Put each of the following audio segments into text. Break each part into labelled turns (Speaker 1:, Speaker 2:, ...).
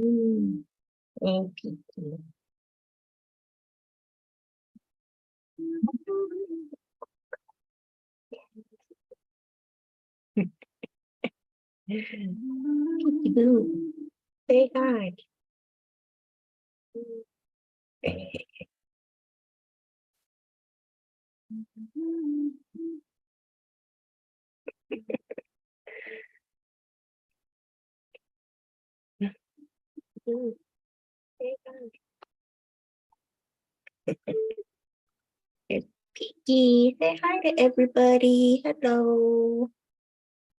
Speaker 1: Thank you. Say hi. Say hi. It's Peaky. Say hi to everybody. Hello.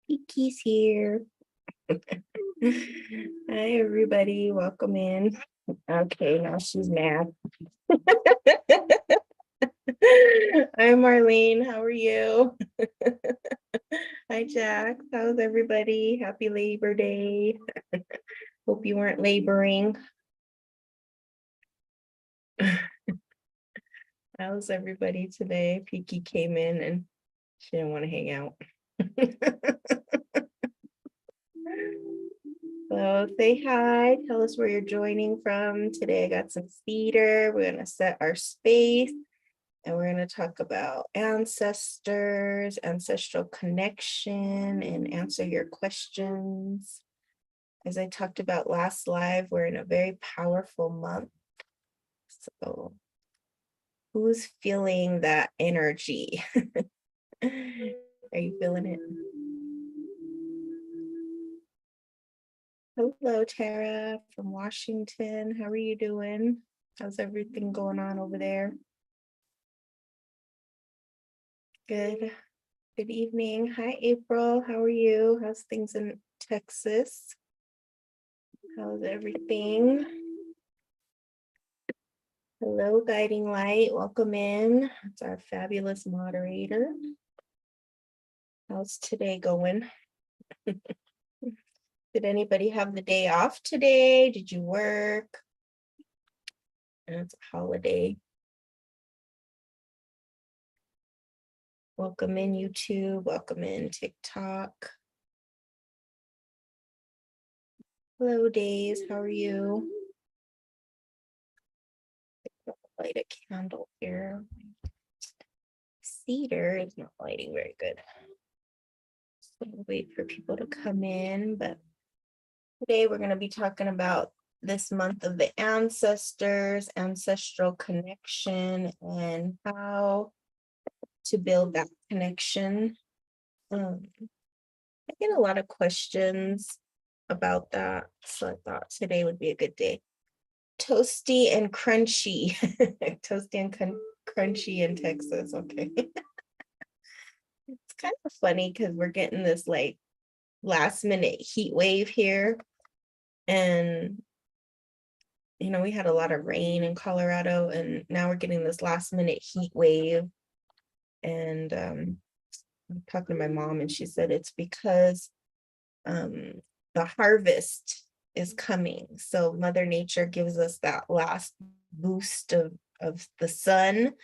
Speaker 1: Peaky's here. Hi, everybody. Welcome in. Okay, now she's mad. Hi, Marlene. How are you? Hi, Jack. How's everybody? Happy Labor Day. Hope you weren't laboring. How's everybody today? Peaky came in and she didn't want to hang out. So say hi, tell us where you're joining from. Today I got some theater. We're going to set our space and we're going to talk about ancestors, ancestral connection, and answer your questions. As I talked about last live, we're in a very powerful month. So who's feeling that energy? Are you feeling it? Hello, Tara from Washington. How are you doing? How's everything going on over there? Good. Good evening. Hi, April. How are you? How's things in Texas? How's everything? Hello, Guiding Light. Welcome in. It's our fabulous moderator. How's today going? Did anybody have the day off today? Did you work? It's a holiday. Welcome in YouTube. Welcome in TikTok. Hello, Days. How are you? Light a candle here. Cedar is not lighting very good. So we'll wait for people to come in, but today we're going to be talking about this month of the ancestors, ancestral connection, and how to build that connection. I get a lot of questions about that, so I thought today would be a good day. Toasty and crunchy. Toasty and crunchy in Texas. Okay. It's kind of funny because we're getting this like last minute heat wave here. And, you know, we had a lot of rain in Colorado and now we're getting this last minute heat wave. And I'm talking to my mom and she said it's because the harvest is coming. So Mother Nature gives us that last boost of the sun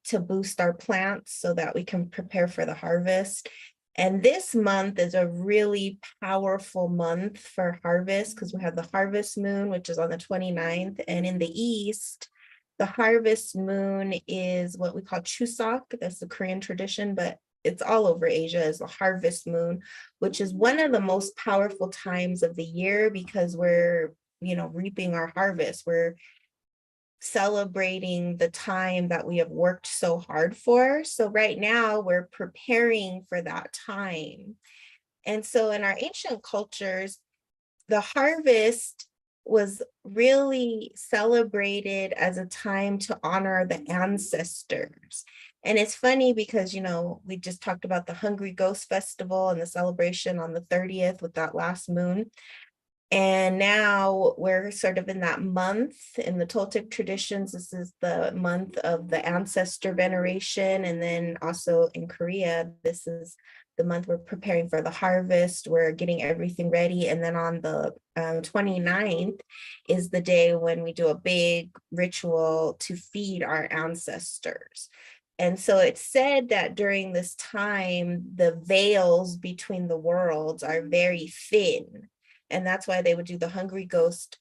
Speaker 1: to boost our plants so that we can prepare for the harvest. And this month is a really powerful month for harvest because we have the harvest moon, which is on the 29th. And in the East, the harvest moon is what we call Chuseok. That's the Korean tradition, but it's all over Asia as the harvest moon, which is one of the most powerful times of the year because we're, you know, reaping our harvest. We're celebrating the time that we have worked so hard for. So right now we're preparing for that time. And so in our ancient cultures, the harvest was really celebrated as a time to honor the ancestors. And it's funny because, you know, we just talked about the Hungry Ghost Festival and the celebration on the 30th with that last moon. And now we're sort of in that month in the Toltec traditions. This is the month of the ancestor veneration. And then also in Korea, this is the month we're preparing for the harvest. We're getting everything ready. And then on the 29th is the day when we do a big ritual to feed our ancestors. And so it's said that during this time, the veils between the worlds are very thin. And that's why they would do the hungry ghost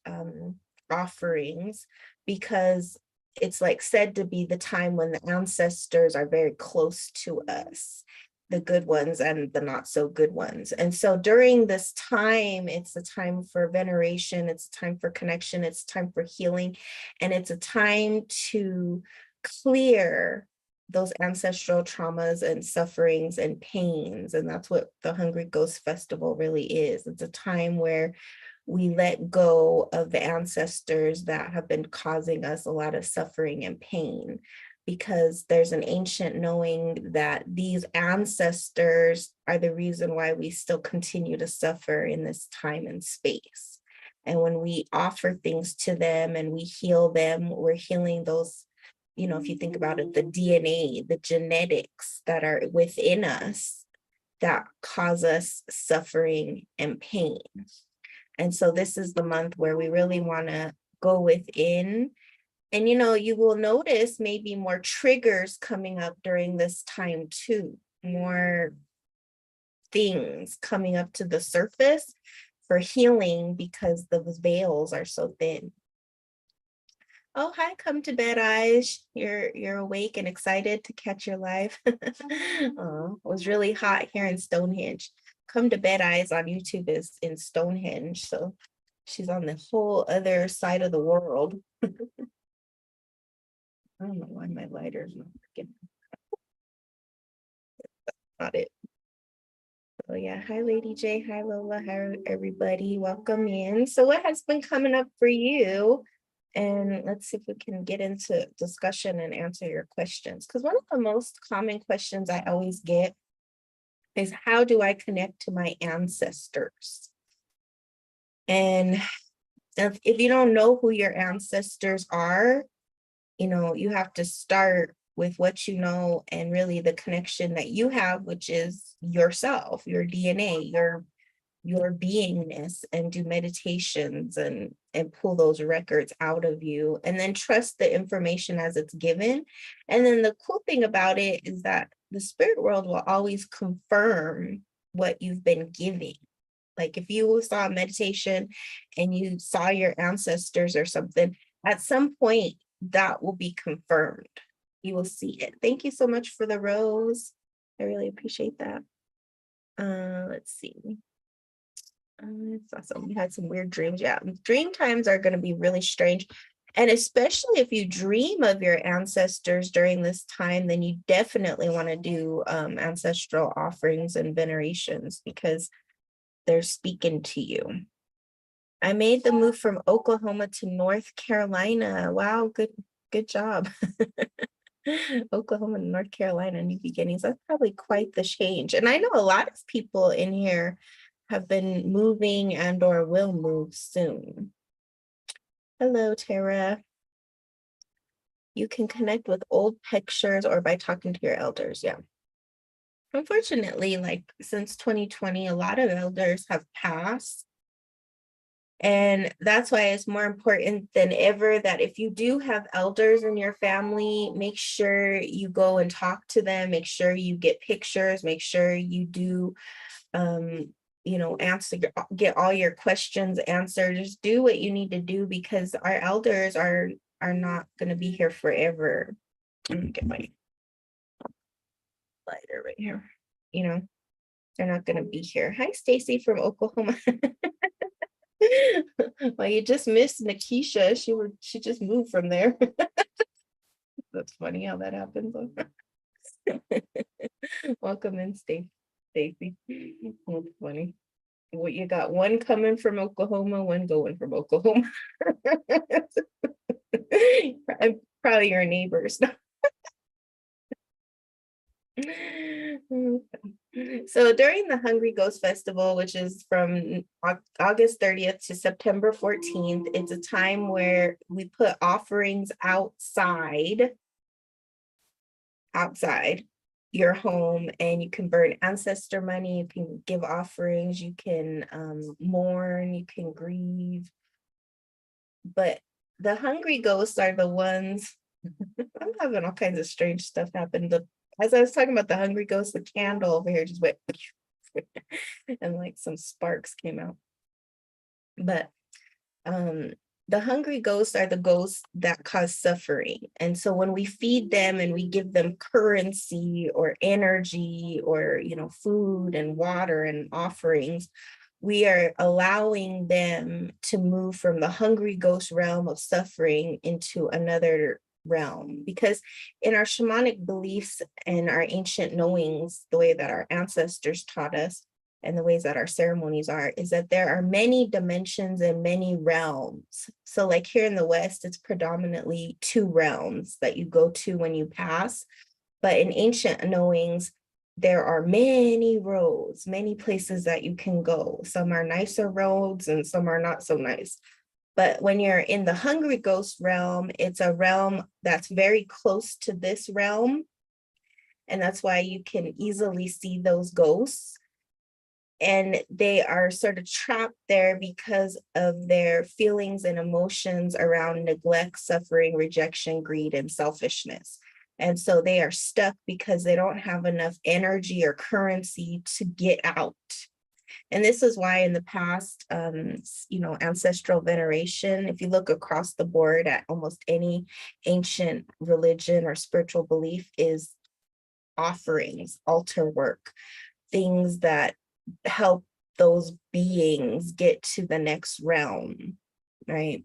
Speaker 1: offerings, because it's like said to be the time when the ancestors are very close to us, the good ones and the not so good ones. And so during this time, it's a time for veneration, it's a time for connection, it's a time for healing, and it's a time to clear those ancestral traumas and sufferings and pains. And that's what the Hungry Ghost Festival really is. It's a time where we let go of the ancestors that have been causing us a lot of suffering and pain, because there's an ancient knowing that these ancestors are the reason why we still continue to suffer in this time and space. And when we offer things to them and we heal them, we're healing those, you know, if you think about it, the DNA, the genetics that are within us that cause us suffering and pain. And so this is the month where we really want to go within. And, you know, you will notice maybe more triggers coming up during this time too, more things coming up to the surface for healing because those veils are so thin. Oh, hi, come to bed, eyes. You're awake and excited to catch your live. Oh, it was really hot here in Stonehenge. Come to bed, eyes on YouTube is in Stonehenge, so she's on the whole other side of the world. I don't know why my lighter's not working. Not it. So yeah, hi Lady J, hi Lola, hi everybody, welcome in. So what has been coming up for you? And let's see if we can get into discussion and answer your questions. Because one of the most common questions I always get is, how do I connect to my ancestors? And if you don't know who your ancestors are, you know, you have to start with what you know and really the connection that you have, which is yourself, your DNA, your beingness, and do meditations and pull those records out of you, and then trust the information as it's given. And then the cool thing about it is that the spirit world will always confirm what you've been giving. Like if you saw a meditation and you saw your ancestors or something, at some point that will be confirmed. You will see it. Thank you so much for the rose. I really appreciate that. Let's see. It's awesome. You had some weird dreams. Yeah, dream times are going to be really strange. And especially if you dream of your ancestors during this time, then you definitely want to do ancestral offerings and venerations, because they're speaking to you. I made the move from Oklahoma to North Carolina. Wow, good job. Oklahoma and North Carolina, new beginnings. That's probably quite the change. And I know a lot of people in here have been moving and or will move soon. Hello, Tara. You can connect with old pictures or by talking to your elders. Yeah. Unfortunately, like since 2020, a lot of elders have passed. And that's why it's more important than ever that if you do have elders in your family, make sure you go and talk to them, make sure you get pictures, make sure you do you know, get all your questions answered. Just do what you need to do, because our elders are not going to be here forever. Let me get my lighter right here. You know, they're not going to be here. Hi, Stacy from Oklahoma. Well, you just missed Nikisha. She just moved from there. That's funny how that happens. Welcome in, Stacy. That's funny. Well, you got one coming from Oklahoma, one going from Oklahoma. I'm probably your neighbors. So during the Hungry Ghost Festival, which is from August 30th to September 14th, it's a time where we put offerings outside your home, and you can burn ancestor money, you can give offerings, you can mourn, you can grieve. But the hungry ghosts are the ones. I'm having all kinds of strange stuff happen. As I was talking about the hungry ghost, the candle over here just went and like some sparks came out. But the hungry ghosts are the ghosts that cause suffering. And so when we feed them and we give them currency or energy or, food and water and offerings, we are allowing them to move from the hungry ghost realm of suffering into another realm. Because in our shamanic beliefs and our ancient knowings, the way that our ancestors taught us, and the ways that our ceremonies are, is that there are many dimensions and many realms. So like here in the West, it's predominantly 2 realms that you go to when you pass. But in ancient knowings, there are many roads, many places that you can go. Some are nicer roads and some are not so nice. But when you're in the hungry ghost realm, it's a realm that's very close to this realm. And that's why you can easily see those ghosts. And they are sort of trapped there because of their feelings and emotions around neglect, suffering, rejection, greed, and selfishness. And so they are stuck because they don't have enough energy or currency to get out. And this is why in the past, ancestral veneration, if you look across the board at almost any ancient religion or spiritual belief, is offerings, altar work, things that help those beings get to the next realm, right?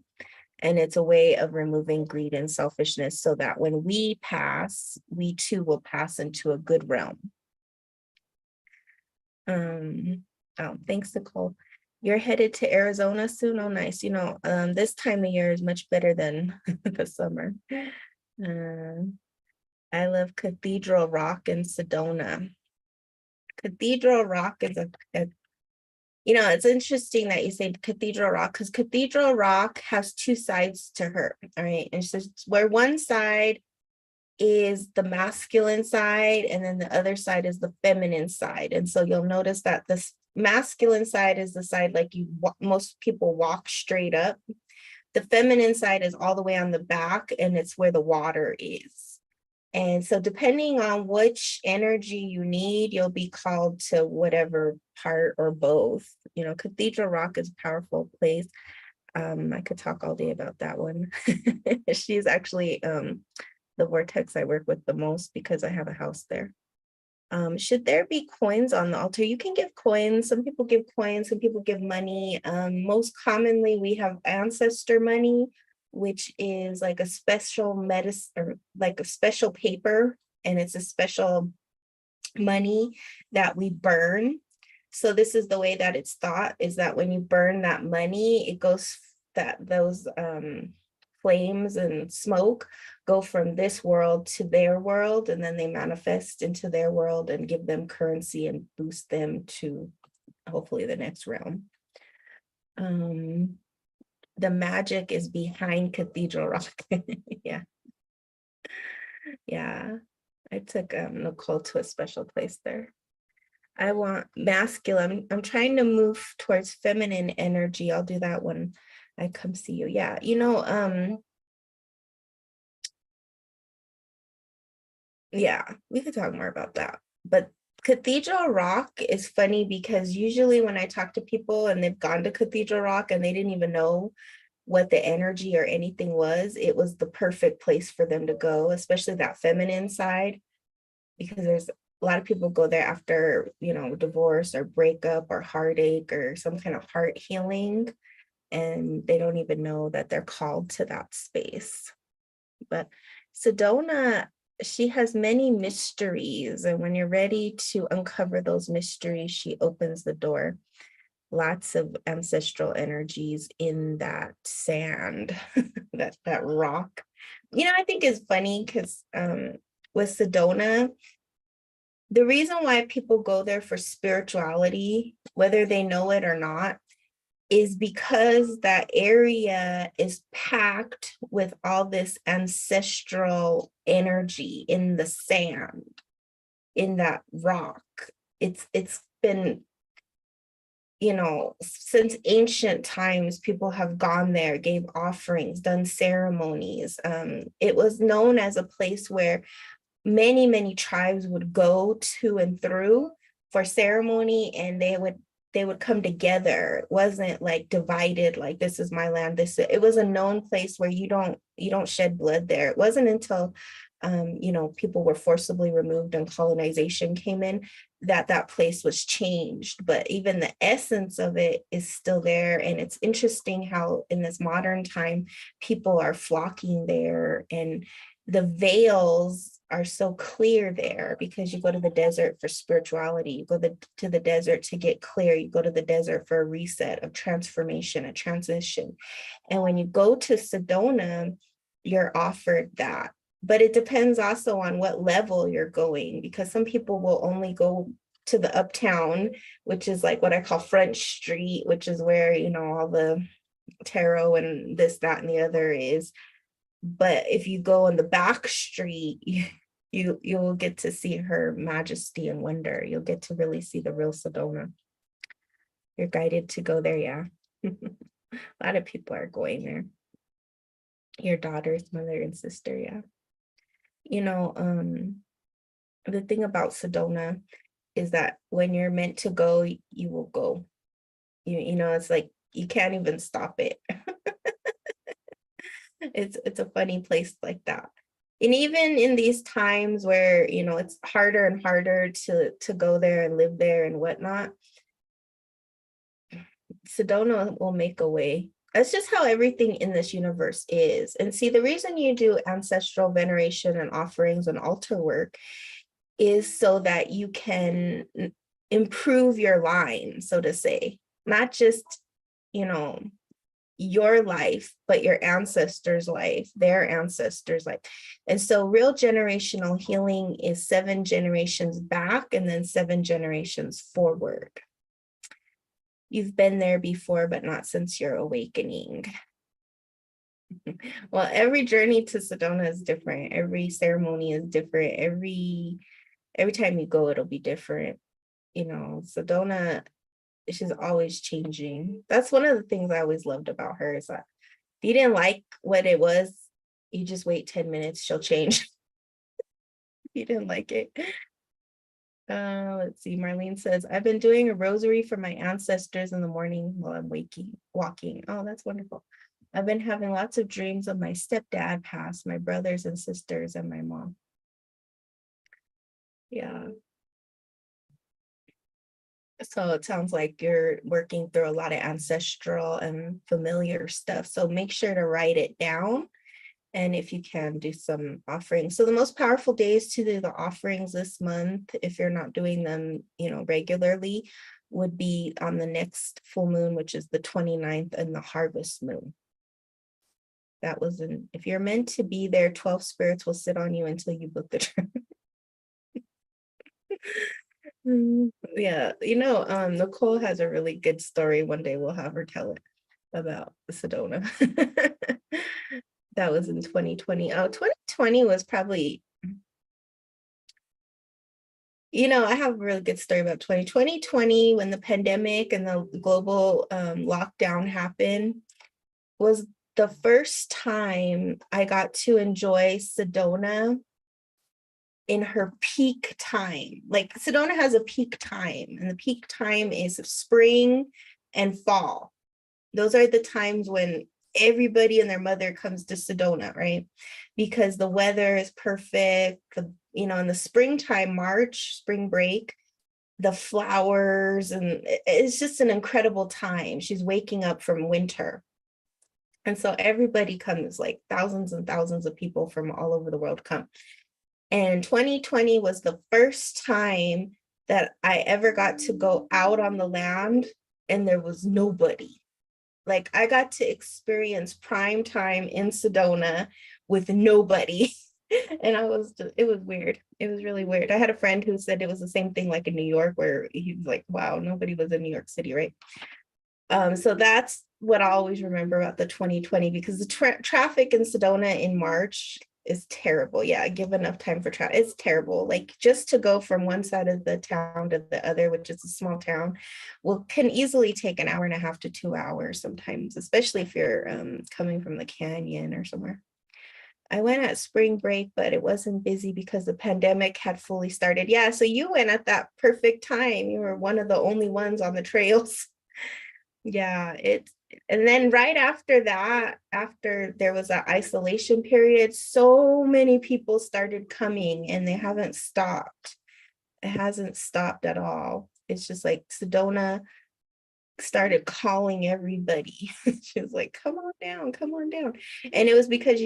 Speaker 1: And it's a way of removing greed and selfishness so that when we pass, we too will pass into a good realm. Thanks, Nicole. You're headed to Arizona soon? Oh, nice. This time of year is much better than the summer. I love Cathedral Rock in Sedona. Cathedral Rock is it's interesting that you say Cathedral Rock, because Cathedral Rock has 2 sides to her, all right? And so where one side is the masculine side, and then the other side is the feminine side. And so you'll notice that this masculine side is the side like most people walk straight up. The feminine side is all the way on the back, and it's where the water is. And so depending on which energy you need, you'll be called to whatever part or both. Cathedral Rock is a powerful place. I could talk all day about that one. She's actually the vortex I work with the most because I have a house there. Should there be coins on the altar? You can give coins. Some people give coins, some people give money. Most commonly, we have ancestor money, which is like a special medicine, or like a special paper, and it's a special money that we burn. So this is the way that it's thought, is that when you burn that money, it goes, that those flames and smoke go from this world to their world, and then they manifest into their world and give them currency and boost them to hopefully the next realm. The magic is behind Cathedral Rock. Yeah. I took Nicole to a special place there. I want masculine. I'm trying to move towards feminine energy. I'll do that when I come see you. Yeah, yeah, we could talk more about that. But Cathedral Rock is funny because usually when I talk to people and they've gone to Cathedral Rock and they didn't even know what the energy or anything was, it was the perfect place for them to go, especially that feminine side, because there's a lot of people go there after, divorce or breakup or heartache or some kind of heart healing, and they don't even know that they're called to that space. But Sedona, she has many mysteries, and when you're ready to uncover those mysteries, she opens the door. Lots of ancestral energies in that sand, that rock. I think is funny because with Sedona, the reason why people go there for spirituality, whether they know it or not, is because that area is packed with all this ancestral energy in the sand, in that rock. It's been, since ancient times, people have gone there, gave offerings, done ceremonies. It was known as a place where many tribes would go to and through for ceremony, and they they would come together. It wasn't like divided, like this is my land. It was a known place where you don't shed blood there. It wasn't until people were forcibly removed and colonization came in that place was changed. But even the essence of it is still there. And it's interesting how in this modern time, people are flocking there, and the veils are so clear there because you go to the desert for spirituality. You go to the desert to get clear. You go to the desert for a reset, of transformation, a transition. And when you go to Sedona, you're offered that. But it depends also on what level you're going, because some people will only go to the uptown, which is like what I call Front Street, which is where, all the tarot and this, that, and the other is. But if you go on the back street, you'll get to see her majesty and wonder. You'll get to really see the real Sedona. You're guided to go there, yeah. A lot of people are going there. Your daughter's mother and sister, yeah. The thing about Sedona is that when you're meant to go, you will go. It's like you can't even stop it. It's a funny place like that. And even in these times where, it's harder and harder to go there and live there and whatnot, Sedona will make a way. That's just how everything in this universe is. And see, the reason you do ancestral veneration and offerings and altar work is so that you can improve your line, so to say, not just, your life, but your ancestors' life, their ancestors' life. And so real generational healing is 7 generations back and then 7 generations forward. You've been there before, but not since your awakening. Well, every journey to Sedona is different. Every ceremony is different. Every time you go, it'll be different. Sedona, she's always changing. That's one of the things I always loved about her, is that if you didn't like what it was, you just wait 10 minutes, she'll change. If you didn't like it. Let's see, Marlene says, I've been doing a rosary for my ancestors in the morning while I'm walking. Oh, that's wonderful. I've been having lots of dreams of my stepdad passed, my brothers and sisters, and my mom. Yeah. So it sounds like you're working through a lot of ancestral and familiar stuff. So make sure to write it down. And if you can, do some offerings. So the most powerful days to do the offerings this month, if you're not doing them, regularly, would be on the next full moon, which is the 29th, and the harvest moon. That was if you're meant to be there, 12 spirits will sit on you until you book the trip. Yeah, Nicole has a really good story. One day we'll have her tell it about Sedona. That was in 2020. Oh, 2020 was probably, I have a really good story about 2020 when the pandemic and the global lockdown happened. Was the first time I got to enjoy Sedona in her peak time. Like Sedona has a peak time, and the peak time is spring and fall. Those are the times when everybody and their mother comes to Sedona, right? Because the weather is perfect. In the springtime, March, spring break, the flowers, and it's just an incredible time. She's waking up from winter. And so everybody comes, like thousands and thousands of people from all over the world come. And 2020 was the first time that I ever got to go out on the land and there was nobody. Like I got to experience prime time in Sedona with nobody. And it was weird. It was really weird. I had a friend who said it was the same thing like in New York, where he was like, wow, nobody was in New York City, right? So that's what I always remember about the 2020, because the traffic in Sedona in March is terrible. Yeah, give enough time for traffic. It's terrible. Like just to go from one side of the town to the other, which is a small town, can easily take an hour and a half to 2 hours sometimes, especially if you're coming from the canyon or somewhere. I went at spring break, but it wasn't busy because the pandemic had fully started. Yeah, so you went at that perfect time. You were one of the only ones on the trails. Yeah, and then right after that, after there was an isolation period, so many people started coming and they haven't stopped. It hasn't stopped at all. It's just like Sedona started calling everybody. She was like, come on down, come on down. And it was because,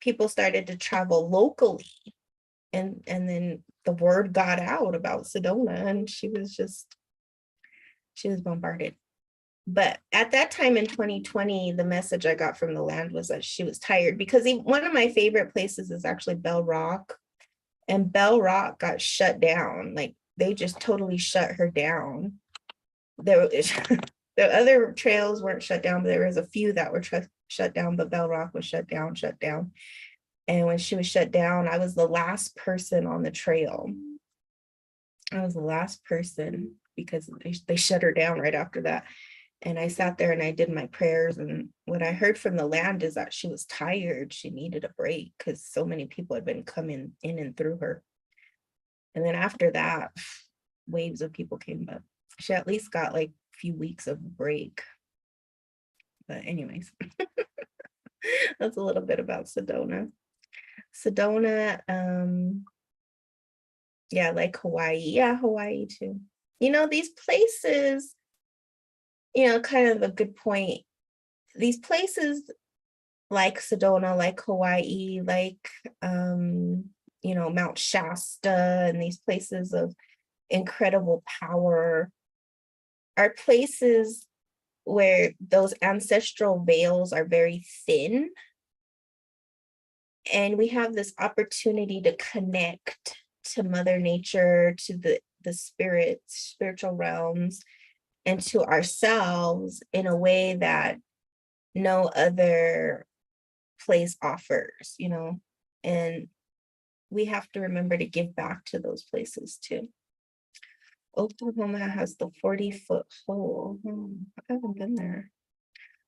Speaker 1: people started to travel locally, and then the word got out about Sedona, and she was bombarded. But at that time in 2020, the message I got from the land was that she was tired, because one of my favorite places is actually Bell Rock, and Bell Rock got shut down. Like, they just totally shut her down. There the other trails weren't shut down, but there was a few that were shut down, but Bell Rock was shut down. And when she was shut down, I was the last person on the trail. I was the last person because they shut her down right after that. And I sat there and I did my prayers. And what I heard from the land is that she was tired. She needed a break because so many people had been coming in and through her. And then after that, waves of people came up. She at least got like a few weeks of break. But anyways, that's a little bit about Sedona. Sedona, yeah, like Hawaii. Yeah, Hawaii too. These places, kind of a good point. These places like Sedona, like Hawaii, like, Mount Shasta, and these places of incredible power are places where those ancestral veils are very thin. And we have this opportunity to connect to Mother Nature, to the spiritual realms, and to ourselves in a way that no other place offers, and we have to remember to give back to those places too. Oklahoma has the 40-foot hole. I haven't been there.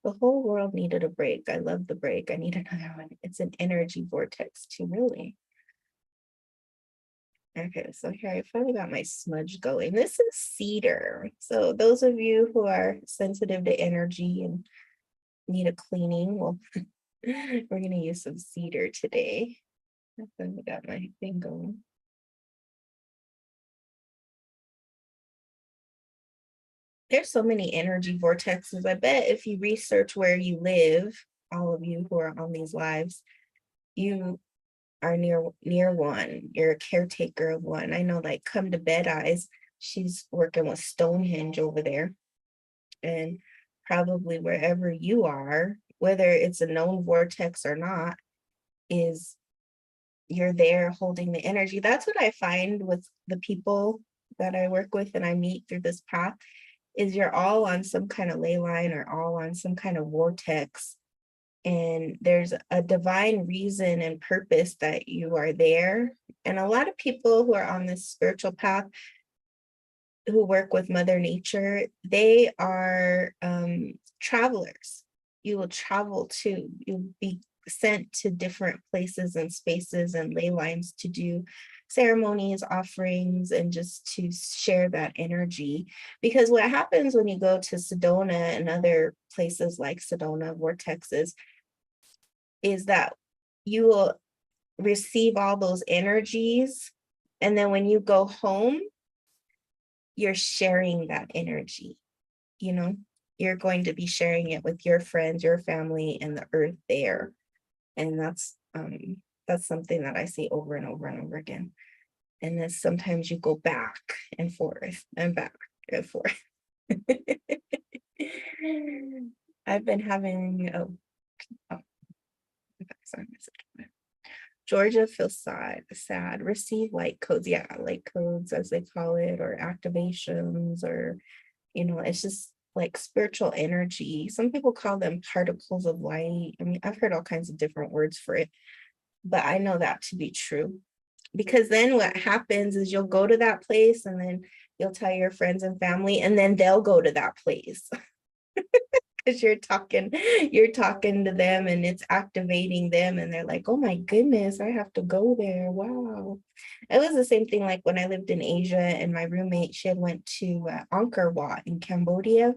Speaker 1: The whole world needed a break. I love the break. I need another one. It's an energy vortex too, really. Okay, so here I finally got my smudge going. This is cedar. So those of you who are sensitive to energy and need a cleaning, well, we're going to use some cedar today. I finally got my thing going. There's so many energy vortexes. I bet if you research where you live, all of you who are on these lives, you are near one. You're a caretaker of one. I know, like, Come to Bed Eyes, she's working with Stonehenge over there. And probably wherever you are, whether it's a known vortex or not, is you're there holding the energy. That's what I find with the people that I work with and I meet through this path, is you're all on some kind of ley line or all on some kind of vortex. And there's a divine reason and purpose that you are there. And a lot of people who are on this spiritual path who work with Mother Nature, they are travelers. You will travel too. You'll be sent to different places and spaces and ley lines to do ceremonies, offerings, and just to share that energy. Because what happens when you go to Sedona and other places like Sedona vortexes is that you will receive all those energies. And then when you go home, you're sharing that energy, you're going to be sharing it with your friends, your family, and the earth there. And that's something that I see over and over and over again. And then sometimes you go back and forth and back and forth. I've been having, Georgia feels sad. Receive light codes. Yeah, light codes, as they call it, or activations, or, it's just like spiritual energy. Some people call them particles of light. I mean, I've heard all kinds of different words for it, but I know that to be true. Because then what happens is you'll go to that place and then you'll tell your friends and family, and then they'll go to that place. because you're talking to them and it's activating them and they're like, oh my goodness, I have to go there. Wow. It was the same thing like when I lived in Asia and my roommate, she had went to Angkor Wat in Cambodia.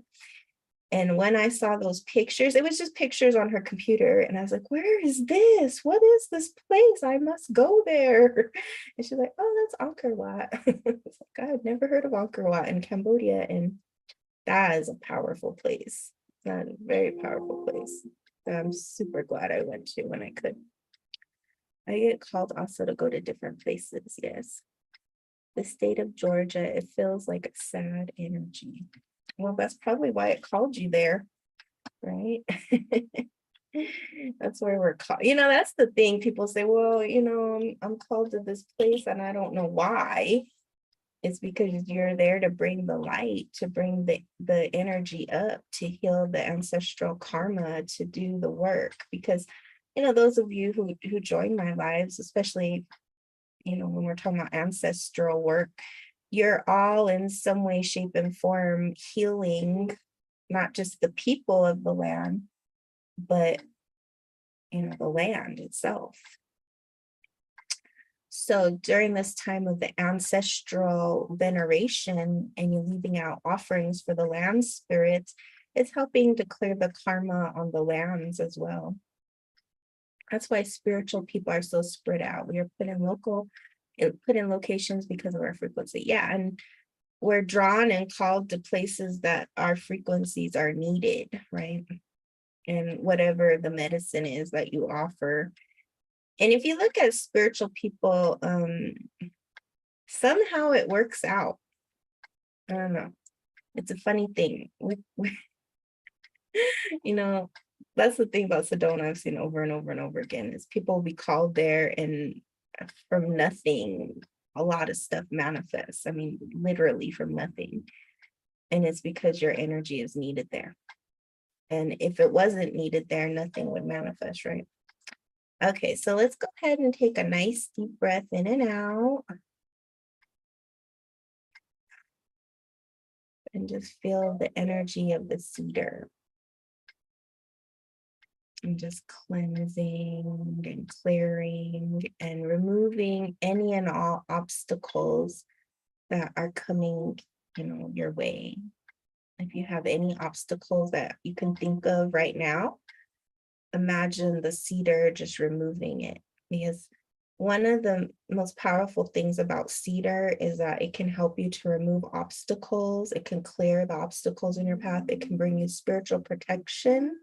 Speaker 1: And when I saw those pictures, it was just pictures on her computer. And I was like, where is this? What is this place? I must go there. And she's like, oh, that's Angkor Wat. It's like, I had never heard of Angkor Wat in Cambodia. And that is a powerful place. That's a very powerful place that I'm super glad I went to when I could. I get called also to go to different places, yes. The state of Georgia, it feels like a sad energy. Well, that's probably why it called you there, right? That's where we're called. You know, that's the thing. People say, well, you know, I'm called to this place and I don't know why. It's because you're there to bring the light, to bring the energy up, to heal the ancestral karma, to do the work. Because, you know, those of you who join my lives, especially, you know, when we're talking about ancestral work, you're all in some way, shape, and form healing, not just the people of the land, but, you know, the land itself. So during this time of the ancestral veneration and you leaving out offerings for the land spirits, it's helping to clear the karma on the lands as well. That's why spiritual people are so spread out. We are put in locations because of our frequency. Yeah, and we're drawn and called to places that our frequencies are needed, right? And whatever the medicine is that you offer. And if you look at spiritual people, somehow it works out. I don't know. It's a funny thing. You know, that's the thing about Sedona I've seen over and over and over again is people will be called there and from nothing, a lot of stuff manifests. I mean, literally from nothing. And it's because your energy is needed there. And if it wasn't needed there, nothing would manifest, right? Okay, so let's go ahead and take a nice deep breath in and out. And just feel the energy of the cedar. And just cleansing and clearing and removing any and all obstacles that are coming, you know, your way. If you have any obstacles that you can think of right now, imagine the cedar just removing it. Because one of the most powerful things about cedar is that it can help you to remove obstacles. It can clear the obstacles in your path. It can bring you spiritual protection.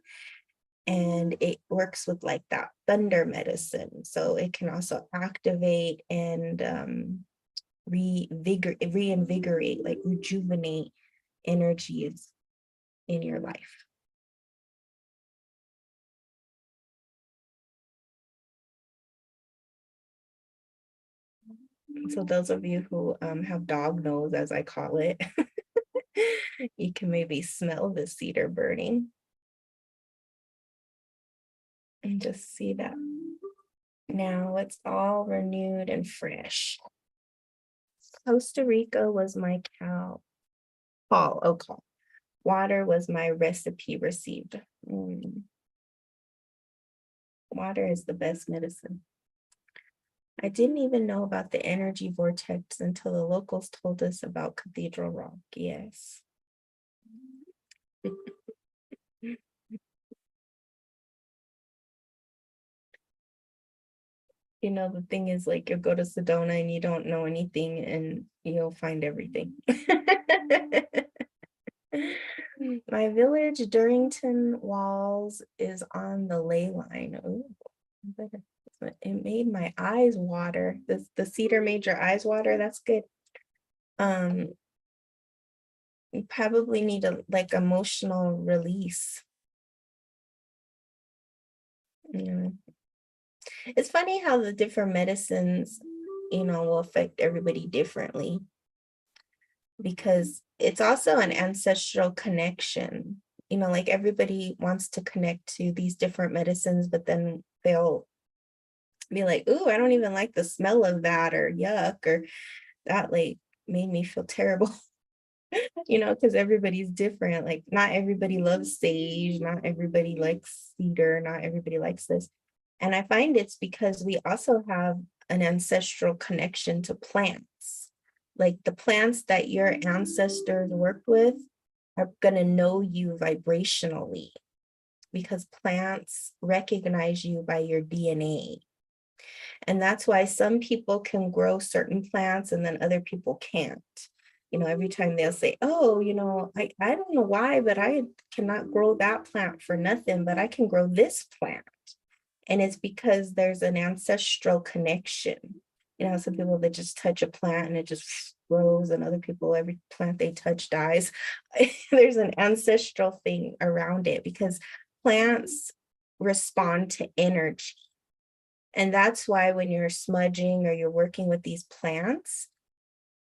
Speaker 1: And it works with like that thunder medicine. So it can also activate and reinvigorate, like rejuvenate energies in your life. So those of you who have dog nose, as I call it, you can maybe smell the cedar burning. And just see that. Now it's all renewed and fresh. Costa Rica was my call. Water was my recipe received. Water is the best medicine. I didn't even know about the energy vortex until the locals told us about Cathedral Rock. Yes. You know, the thing is, like, you'll go to Sedona and you don't know anything and you'll find everything. My village, Durrington Walls, is on the ley line. Ooh, it made my eyes water. The cedar made your eyes water. That's good. You probably need a like emotional release. Yeah. It's funny how the different medicines, you know, will affect everybody differently, because it's also an ancestral connection. You know, like everybody wants to connect to these different medicines, but then they'll be like, ooh, I don't even like the smell of that, or yuck, or that like made me feel terrible. because everybody's different. Like, not everybody loves sage, not everybody likes cedar, not everybody likes this. And I find it's because we also have an ancestral connection to plants. Like, the plants that your ancestors worked with are going to know you vibrationally, because plants recognize you by your DNA. And that's why some people can grow certain plants and then other people can't. Every time they'll say, oh, I don't know why, but I cannot grow that plant for nothing, but I can grow this plant. And it's because there's an ancestral connection. Some people that just touch a plant and it just grows, and other people, every plant they touch dies. There's an ancestral thing around it, because plants respond to energy. And that's why when you're smudging or you're working with these plants,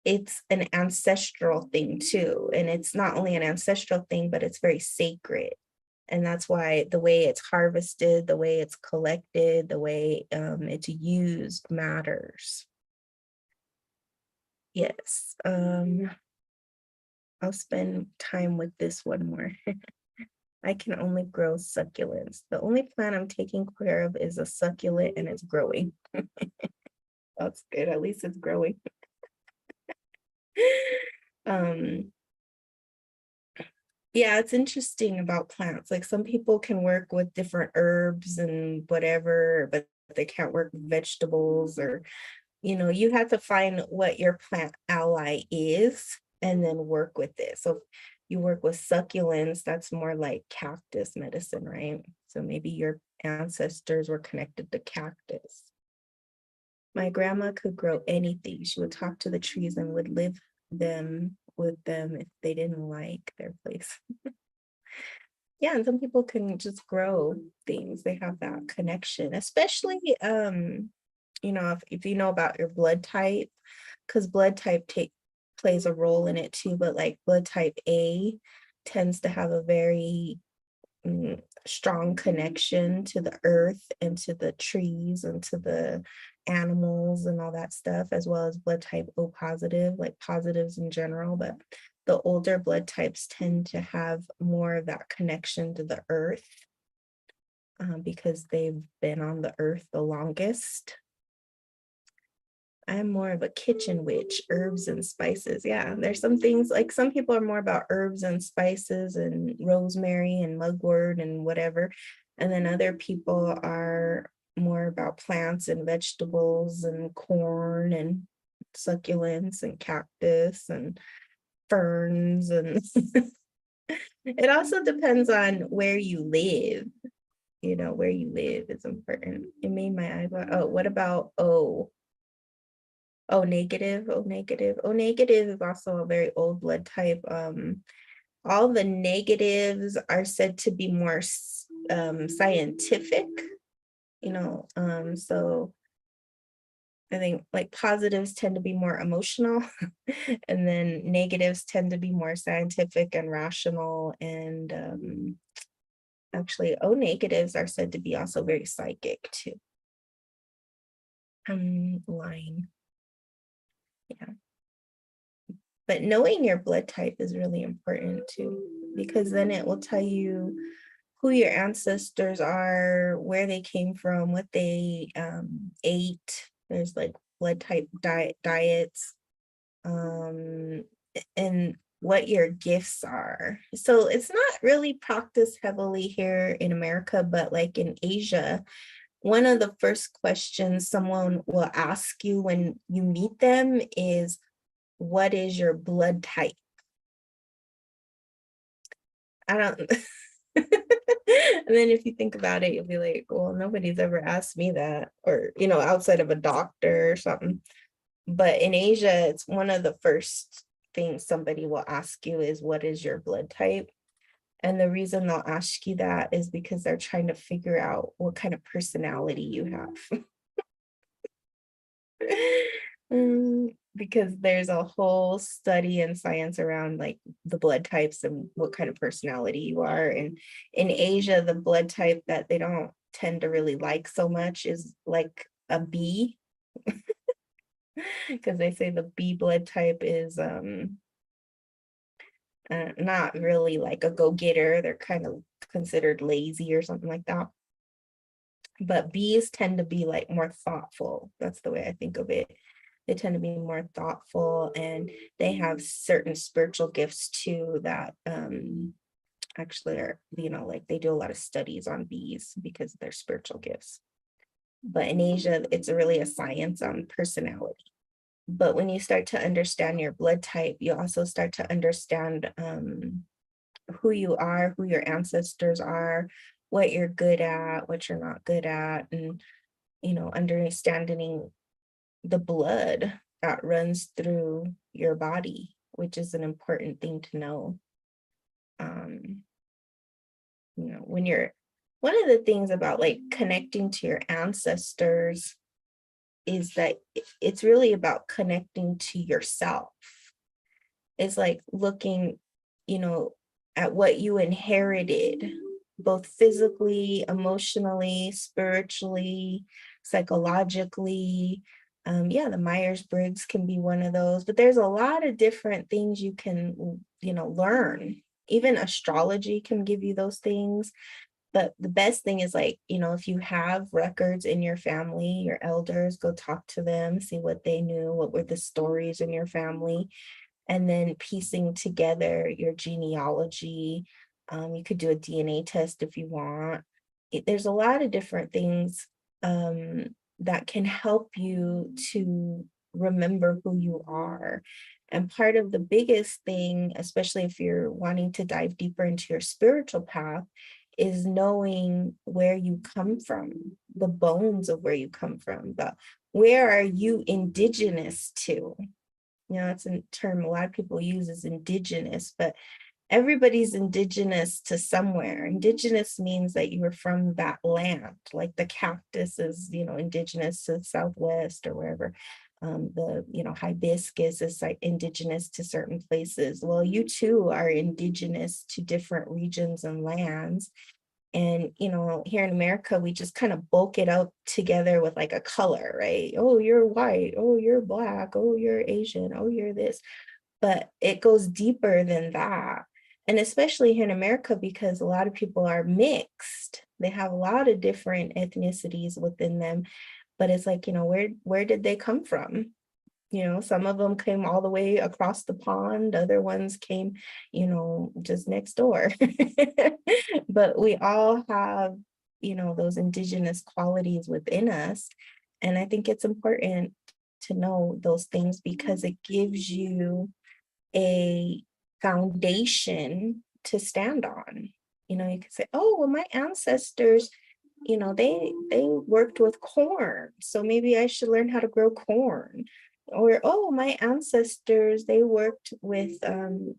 Speaker 1: it's an ancestral thing too. And it's not only an ancestral thing, but it's very sacred. And that's why the way it's harvested, the way it's collected, the way it's used matters. Yes. I'll spend time with this one more. I can only grow succulents. The only plant I'm taking care of is a succulent, and it's growing. That's good. At least it's growing. Yeah, it's interesting about plants. Like, some people can work with different herbs and whatever, but they can't work with vegetables, or you have to find what your plant ally is and then work with it. So if you work with succulents, that's more like cactus medicine, right? So maybe your ancestors were connected to cactus. My grandma could grow anything. She would talk to the trees and would live with them if they didn't like their place. Yeah, and some people can just grow things. They have that connection, especially if you know about your blood type, because blood type plays a role in it too. But like, blood type A tends to have a very strong connection to the earth and to the trees and to the animals and all that stuff, as well as blood type O positive, like positives in general. But the older blood types tend to have more of that connection to the earth, because they've been on the earth the longest. I'm more of a kitchen witch, herbs and spices. Yeah, there's some things, like, some people are more about herbs and spices and rosemary and mugwort and whatever. And then other people are more about plants and vegetables and corn and succulents and cactus and ferns. And it also depends on where you live. Where you live is important. It made my eyes, oh, what about O negative, O negative. O negative is also a very old blood type. All the negatives are said to be more scientific, so I think, like, positives tend to be more emotional, and then negatives tend to be more scientific and rational. And actually, O negatives are said to be also very psychic too. Lying. Yeah. But knowing your blood type is really important too, because then it will tell you who your ancestors are, where they came from, what they ate. There's like blood type diets, and what your gifts are. So it's not really practiced heavily here in America, but like in Asia, one of the first questions someone will ask you when you meet them is, what is your blood type? I don't. And then if you think about it, you'll be like, well, nobody's ever asked me that, or, outside of a doctor or something. But in Asia, it's one of the first things somebody will ask you is, what is your blood type? And the reason they'll ask you that is because they're trying to figure out what kind of personality you have. Because there's a whole study and science around, like, the blood types and what kind of personality you are. And in Asia, the blood type that they don't tend to really like so much is like a B, because they say the B blood type is not really like a go-getter. They're kind of considered lazy or something like that. But bees tend to be like more thoughtful. That's the way I think of it. They tend to be more thoughtful, and they have certain spiritual gifts too that actually are, like they do a lot of studies on bees because of their spiritual gifts. But in Asia, it's really a science on personality. But when you start to understand your blood type, you also start to understand who you are, who your ancestors are, what you're good at, what you're not good at, and understanding the blood that runs through your body, which is an important thing to know. When you're one of the things about like connecting to your ancestors is that it's really about connecting to yourself. It's like looking, at what you inherited, both physically, emotionally, spiritually, psychologically. The Myers-Briggs can be one of those, but there's a lot of different things you can, learn. Even astrology can give you those things. But the best thing is like, if you have records in your family, your elders, go talk to them, see what they knew, what were the stories in your family, and then piecing together your genealogy. You could do a DNA test if you want. There's a lot of different things that can help you to remember who you are. And part of the biggest thing, especially if you're wanting to dive deeper into your spiritual path, is knowing where you come from, the bones of where you come from, but where are you indigenous to? It's a term a lot of people use is indigenous, but everybody's indigenous to somewhere. Indigenous means that you were from that land, like the cactus is, indigenous to the Southwest or wherever. The hibiscus is like indigenous to certain places. Well, you too are indigenous to different regions and lands. And, here in America, we just kind of bulk it up together with like a color, right? Oh, you're white. Oh, you're black. Oh, you're Asian. Oh, you're this. But it goes deeper than that. And especially here in America, because a lot of people are mixed. They have a lot of different ethnicities within them. But it's like, where did they come from? Some of them came all the way across the pond, other ones came, just next door. But we all have, those indigenous qualities within us. And I think it's important to know those things because it gives you a foundation to stand on. You can say, oh, well, my ancestors, they worked with corn, so maybe I should learn how to grow corn. Or, oh, my ancestors, they worked with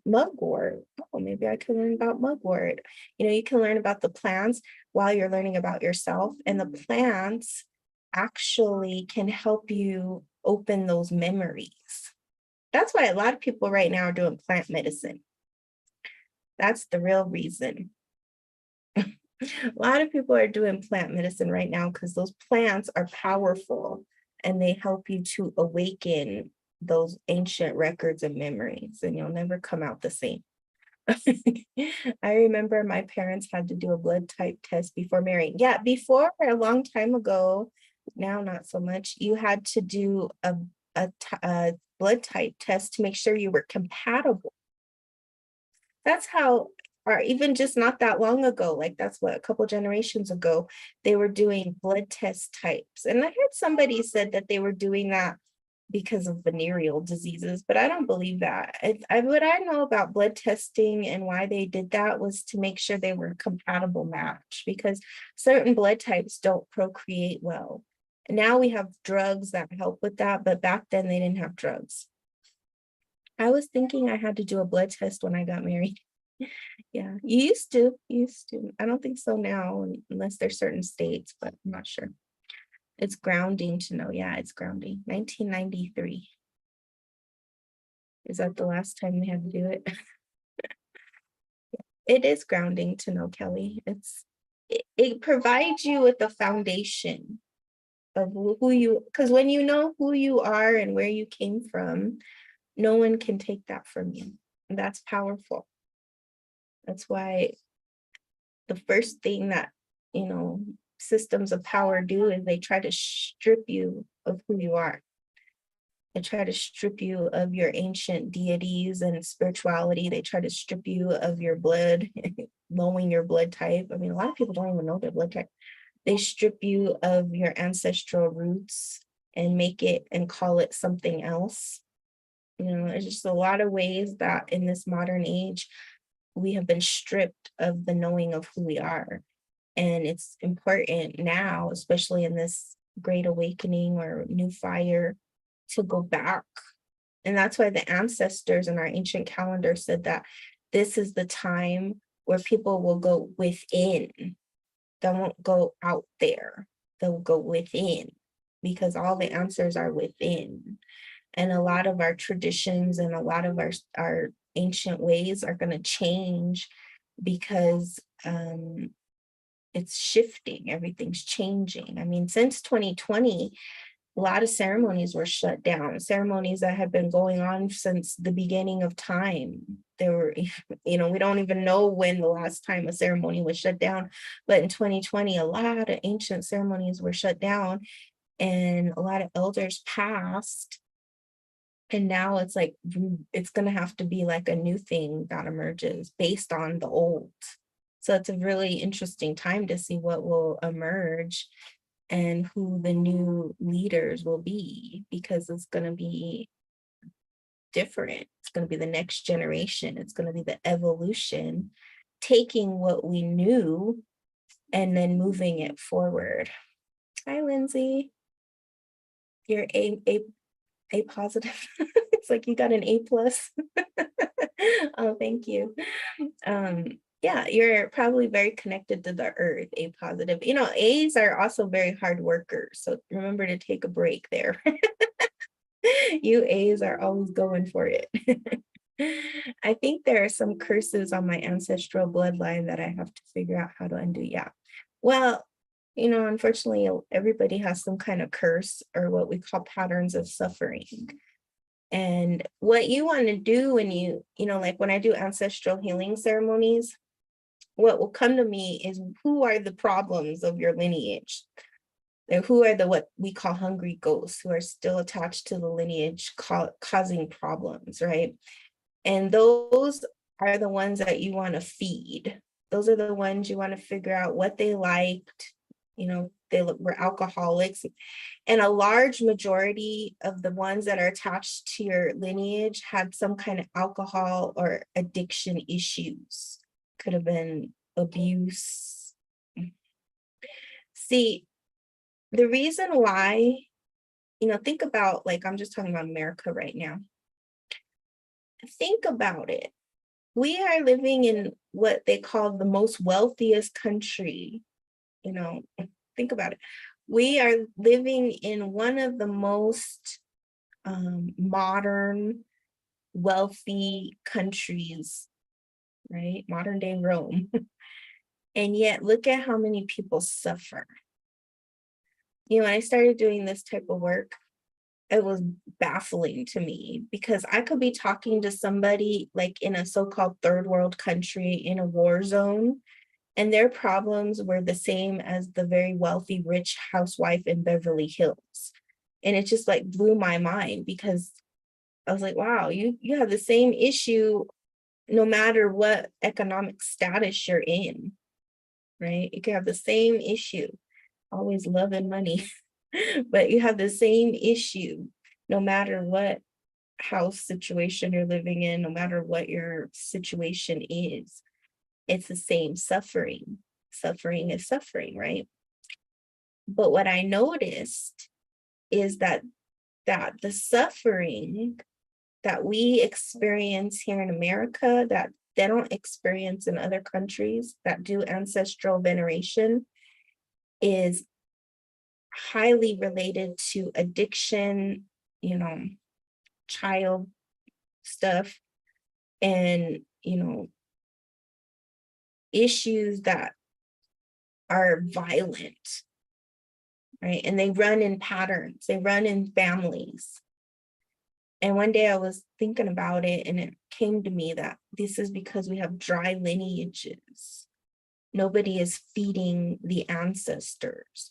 Speaker 1: mugwort. Oh, maybe I can learn about mugwort. You can learn about the plants while you're learning about yourself. And the plants actually can help you open those memories. That's why a lot of people right now are doing plant medicine. That's the real reason. A lot of people are doing plant medicine right now because those plants are powerful and they help you to awaken those ancient records and memories, and you'll never come out the same. I remember my parents had to do a blood type test before marrying. Yeah, before a long time ago, now not so much, you had to do a blood type test to make sure you were compatible. That's how, or even just not that long ago, like that's what, a couple generations ago, they were doing blood test types. And I heard somebody said that they were doing that because of venereal diseases, but I don't believe that. What I know about blood testing and why they did that was to make sure they were a compatible match, because certain blood types don't procreate well. Now we have drugs that help with that, but back then they didn't have drugs. I was thinking I had to do a blood test when I got married. Yeah, you used to. I don't think so now, unless there's certain states, but I'm not sure. It's grounding to know. Yeah, it's grounding. 1993. Is that the last time we had to do it? It is grounding to know, Kelly. It provides you with a foundation of who you, because when you know who you are and where you came from, no one can take that from you. And that's powerful. That's why the first thing that, systems of power do is they try to strip you of who you are. They try to strip you of your ancient deities and spirituality. They try to strip you of your blood, knowing your blood type. I mean, a lot of people don't even know their blood type. They strip you of your ancestral roots and make it and call it something else. It's just a lot of ways that in this modern age, we have been stripped of the knowing of who we are. And it's important now, especially in this great awakening or new fire, to go back. And that's why the ancestors in our ancient calendar said that this is the time where people will go within. They won't go out there. They'll go within, because all the answers are within. And a lot of our traditions and a lot of our ancient ways are going to change because it's shifting. Everything's changing. I mean, since 2020, a lot of ceremonies were shut down, ceremonies that had been going on since the beginning of time. There were, we don't even know when the last time a ceremony was shut down, but in 2020, a lot of ancient ceremonies were shut down and a lot of elders passed. And now it's like, it's going to have to be like a new thing that emerges based on the old. So it's a really interesting time to see what will emerge and who the new leaders will be, because it's going to be different. It's going to be the next generation. It's going to be the evolution, taking what we knew and then moving it forward. Hi, Lindsay. You're a positive. It's like you got an A+. Oh, thank you. Yeah, you're probably very connected to the earth, A positive. A's are also very hard workers. So remember to take a break there. You A's are always going for it. I think there are some curses on my ancestral bloodline that I have to figure out how to undo. Yeah. Well, unfortunately, everybody has some kind of curse or what we call patterns of suffering. And what you want to do when like when I do ancestral healing ceremonies, what will come to me is, who are the problems of your lineage? And who are the what we call hungry ghosts who are still attached to the lineage, causing problems, right? And those are the ones that you want to feed. Those are the ones you want to figure out what they liked. They were alcoholics. And a large majority of the ones that are attached to your lineage had some kind of alcohol or addiction issues. Could have been abuse. See, the reason why, think about, like, I'm just talking about America right now. Think about it. We are living in what they call the most wealthiest country. Think about it. We are living in one of the most modern, wealthy countries, right? Modern day Rome. And yet, look at how many people suffer. When I started doing this type of work, it was baffling to me, because I could be talking to somebody like in a so-called third world country in a war zone, and their problems were the same as the very wealthy, rich housewife in Beverly Hills. And it just like blew my mind, because I was like, wow, you have the same issue no matter what economic status you're in, right? You can have the same issue, always love and money, but you have the same issue no matter what house situation you're living in, no matter what your situation is. It's the same suffering. Suffering is suffering, right? But what I noticed is that the suffering that we experience here in America, that they don't experience in other countries that do ancestral veneration, is highly related to addiction, child stuff, and, issues that are violent, right? And they run in patterns, they run in families. And one day I was thinking about it, and it came to me that this is because we have dry lineages. Nobody is feeding the ancestors.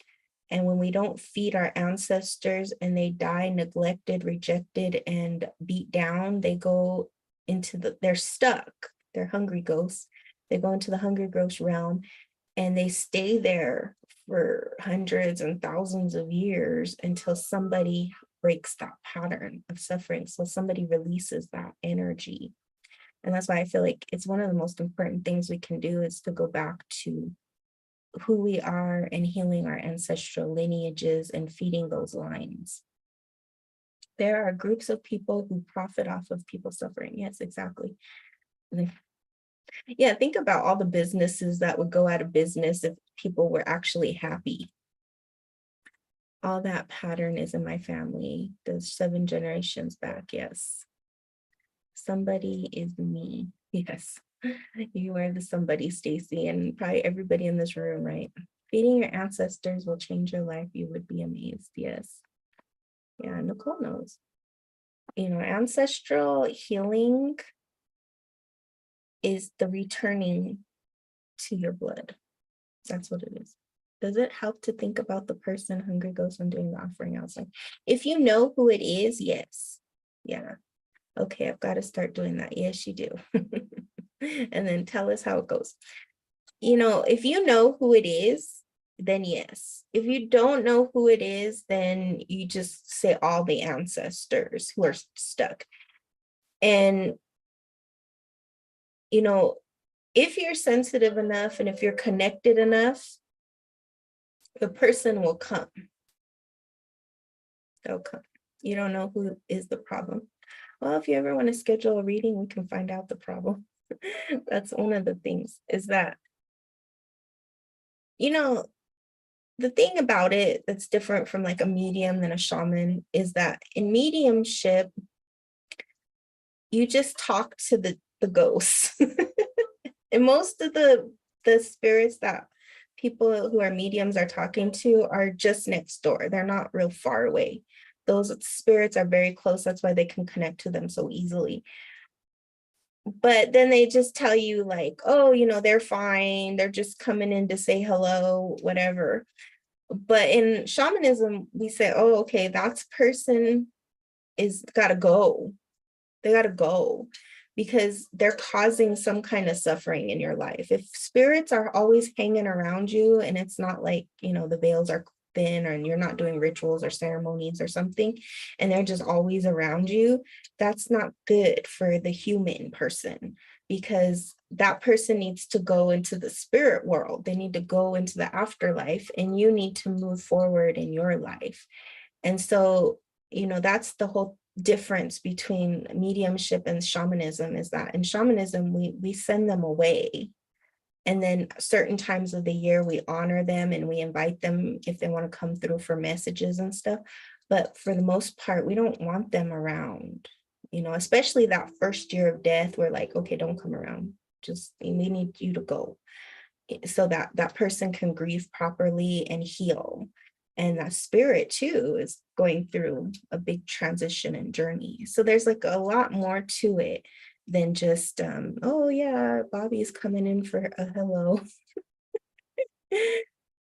Speaker 1: And when we don't feed our ancestors and they die neglected, rejected, and beat down, they go into they're stuck. They're hungry ghosts. They go into the hungry ghost realm, and they stay there for hundreds and thousands of years until somebody breaks that pattern of suffering. So somebody releases that energy. And that's why I feel like it's one of the most important things we can do is to go back to who we are and healing our ancestral lineages and feeding those lines. There are groups of people who profit off of people suffering. Yes, exactly. Yeah, think about all the businesses that would go out of business if people were actually happy. All that pattern is in my family. Those 7 generations back. Yes. Somebody is me. Yes. You are the somebody, Stacy, and probably everybody in this room, right? Feeding your ancestors will change your life. You would be amazed. Yes. Yeah, Nicole knows. You know, ancestral healing is the returning to your blood. That's what it is. Does it help to think about the person hungry ghost when doing the offering outside? If you know who it is, yes. Yeah. Okay, I've got to start doing that. Yes, you do. And then tell us how it goes. You know, if you know who it is, then yes. If you don't know who it is, then you just say all the ancestors who are stuck. And, you know, if you're sensitive enough and if you're connected enough, the person will come. They'll come. You don't know who is the problem. Well, if you ever want to schedule a reading, we can find out the problem. That's one of the things is that, you know, the thing about it that's different from like a medium than a shaman is that in mediumship, you just talk to the ghosts. And most of the spirits that people who are mediums are talking to are just next door. They're not real far away. Those spirits are very close. That's why they can connect to them so easily. But then they just tell you like, oh, you know, they're fine. They're just coming in to say hello, whatever. But in shamanism, we say, oh, okay, that person is gotta go. They gotta go because they're causing some kind of suffering in your life. If spirits are always hanging around you and it's not like, you know, the veils are thin or you're not doing rituals or ceremonies or something, and they're just always around you, that's not good for the human person because that person needs to go into the spirit world. They need to go into the afterlife and you need to move forward in your life. And so, you know, that's the whole difference between mediumship and shamanism is that in shamanism, we send them away. And then certain times of the year, we honor them and we invite them if they want to come through for messages and stuff. But for the most part, we don't want them around, you know, especially that first year of death. We're like, okay, don't come around. Just, we need you to go so that that person can grieve properly and heal. And that spirit too is going through a big transition and journey. So there's like a lot more to it than just, oh yeah, Bobby's coming in for a hello.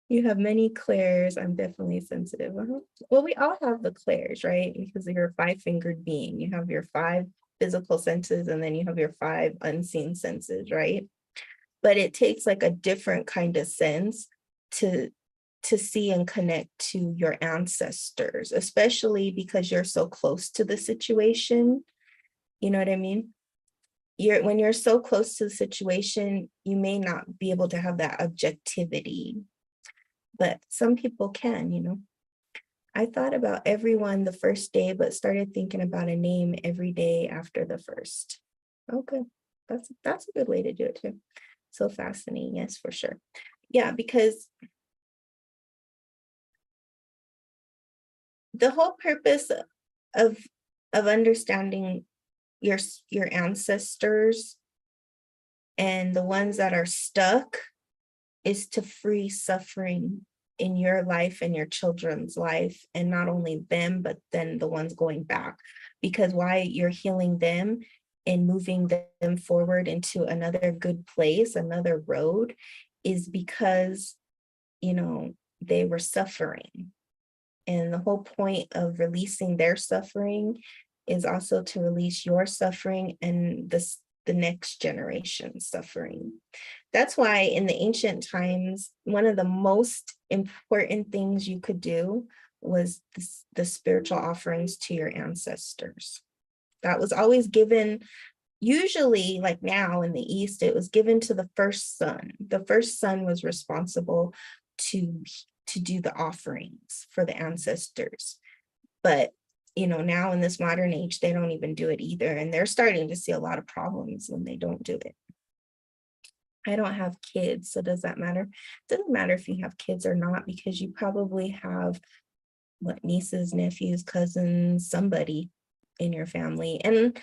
Speaker 1: You have many clairs. I'm definitely sensitive. Well, we all have the clairs, right? Because you're a 5-fingered being. You have your 5 physical senses and then you have your 5 unseen senses, right? But it takes like a different kind of sense to see and connect to your ancestors, especially because you're so close to the situation. You know what I mean? When you're so close to the situation, you may not be able to have that objectivity, but some people can, you know. I thought about everyone the first day, but started thinking about a name every day after the first. Okay, that's a good way to do it too. So fascinating, yes, for sure. Yeah, because the whole purpose of understanding your ancestors and the ones that are stuck is to free suffering in your life and your children's life, and not only them, but then the ones going back. because why you're healing them and moving them forward into another good place, another road, is because, they were suffering. And the whole point of releasing their suffering is also to release your suffering and the next generation's suffering. That's why in the ancient times, one of the most important things you could do was the spiritual offerings to your ancestors. That was always given, usually like now in the East, it was given to the first son. The first son was responsible to do the offerings for the ancestors. But now in this modern age, they don't even do it either. And they're starting to see a lot of problems when they don't do it. I don't have kids, so does that matter? It doesn't matter if you have kids or not, because you probably have nieces, nephews, cousins, somebody in your family. And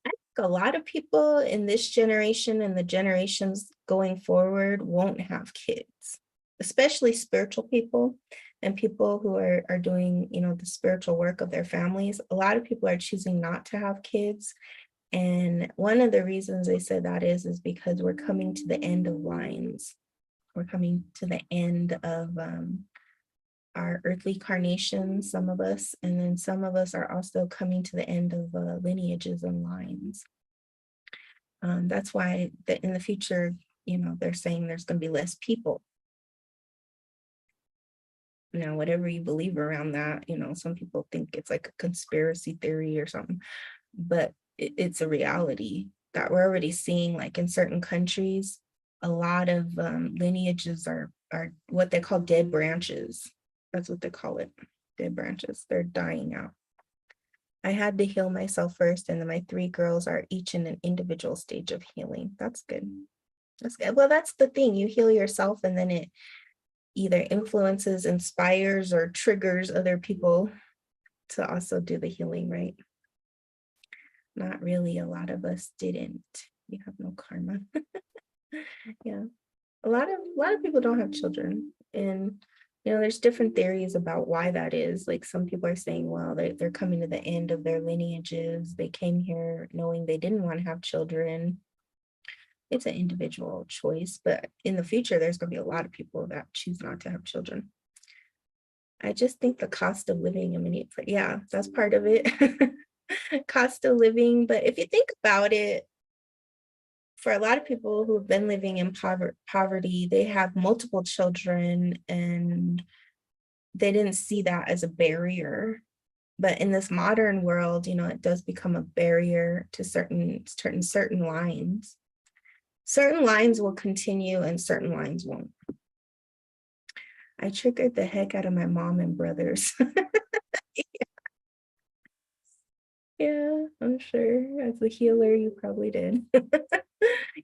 Speaker 1: I think a lot of people in this generation and the generations going forward won't have kids, especially spiritual people and people who are doing, the spiritual work of their families. A lot of people are choosing not to have kids. And one of the reasons they said that is because we're coming to the end of lines. We're coming to the end of our earthly carnations, some of us, and then some of us are also coming to the end of lineages and lines. That's why in the future, they're saying there's going to be less people. Now, whatever you believe around that, some people think it's like a conspiracy theory or something, but it's a reality that we're already seeing. Like in certain countries, a lot of lineages are what they call dead branches. That's what they call it, dead branches. They're dying out. I had to heal myself first, and then my 3 girls are each in an individual stage of healing. That's good. That's good. Well, that's the thing. You heal yourself, and then it either influences, inspires, or triggers other people to also do the healing, right? Not really. A lot of us didn't. You have no karma. Yeah. A lot of people don't have children, and there's different theories about why that is. Like some people are saying, well, they're coming to the end of their lineages. They came here knowing they didn't want to have children. It's an individual choice, but in the future, there's going to be a lot of people that choose not to have children. I just think the cost of living, yeah, that's part of it. Cost of living. But if you think about it, for a lot of people who have been living in poverty, they have multiple children and they didn't see that as a barrier. But in this modern world, it does become a barrier to certain lines. Certain lines will continue and certain lines won't. I triggered the heck out of my mom and brothers. Yeah, I'm sure. As a healer, you probably did.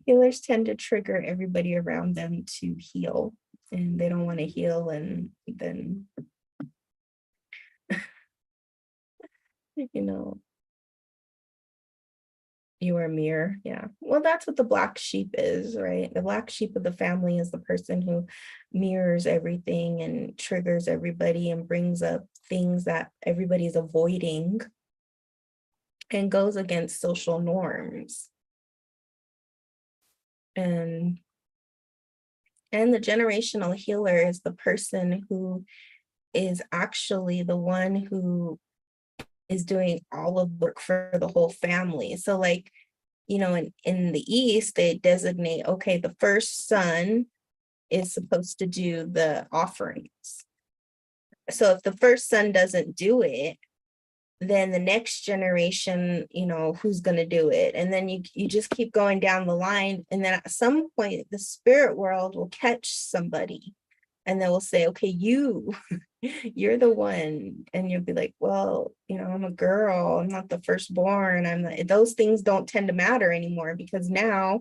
Speaker 1: Healers tend to trigger everybody around them to heal, and they don't want to heal, and then, you are a mirror. Yeah. Well, that's what the black sheep is, right? The black sheep of the family is the person who mirrors everything and triggers everybody and brings up things that everybody's avoiding and goes against social norms. And the generational healer is the person who is actually the one who is doing all of the work for the whole family. So like, in the East, they designate, okay, the first son is supposed to do the offerings. So if the first son doesn't do it, then the next generation, who's going to do it? And then you just keep going down the line. And then at some point, the spirit world will catch somebody and they will say, okay, you're the one. And you'll be like, well, I'm a girl. I'm not the firstborn. Those things don't tend to matter anymore, because now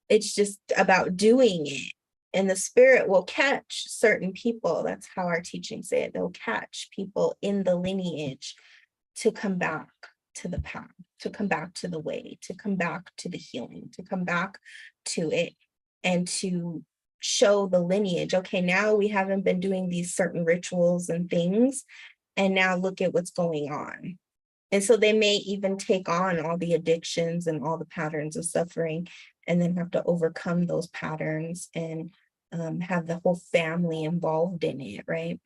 Speaker 1: it's just about doing it. And the spirit will catch certain people. That's how our teachings say it. They'll catch people in the lineage to come back to the path, to come back to the way, to come back to the healing, to come back to it, and to show the lineage. Okay, now we haven't been doing these certain rituals and things, and now look at what's going on. And so they may even take on all the addictions and all the patterns of suffering, and then have to overcome those patterns and have the whole family involved in it, right?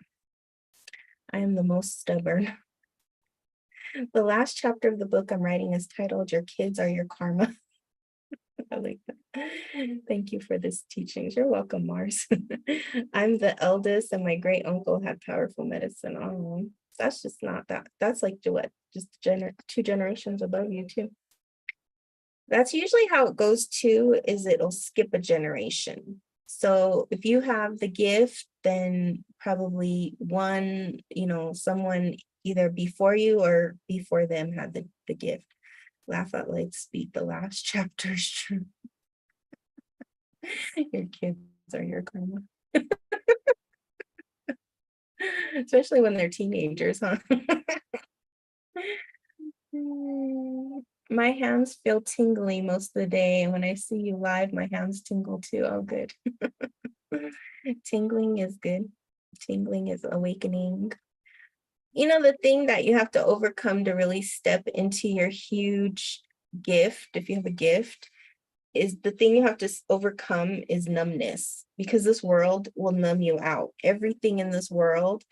Speaker 1: I am the most stubborn. The last chapter of the book I'm writing is titled Your Kids Are Your Karma. I like that. Thank you for this teachings. You're welcome, Mars. I'm the eldest, and my great uncle had powerful medicine. Oh, that's just not that. That's like what? Just two generations above you too. That's usually how it goes too, is it'll skip a generation. So if you have the gift, then probably one, someone either before you or before them had the gift. Laugh out loud, speak. The last chapter is true. Your kids are your karma. Especially when they're teenagers, huh? My hands feel tingly most of the day, and when I see you live, my hands tingle too. Oh, good. Tingling is good. Tingling is awakening. The thing that you have to overcome to really step into your huge gift, if you have a gift, is the thing you have to overcome is numbness, because this world will numb you out. Everything in this world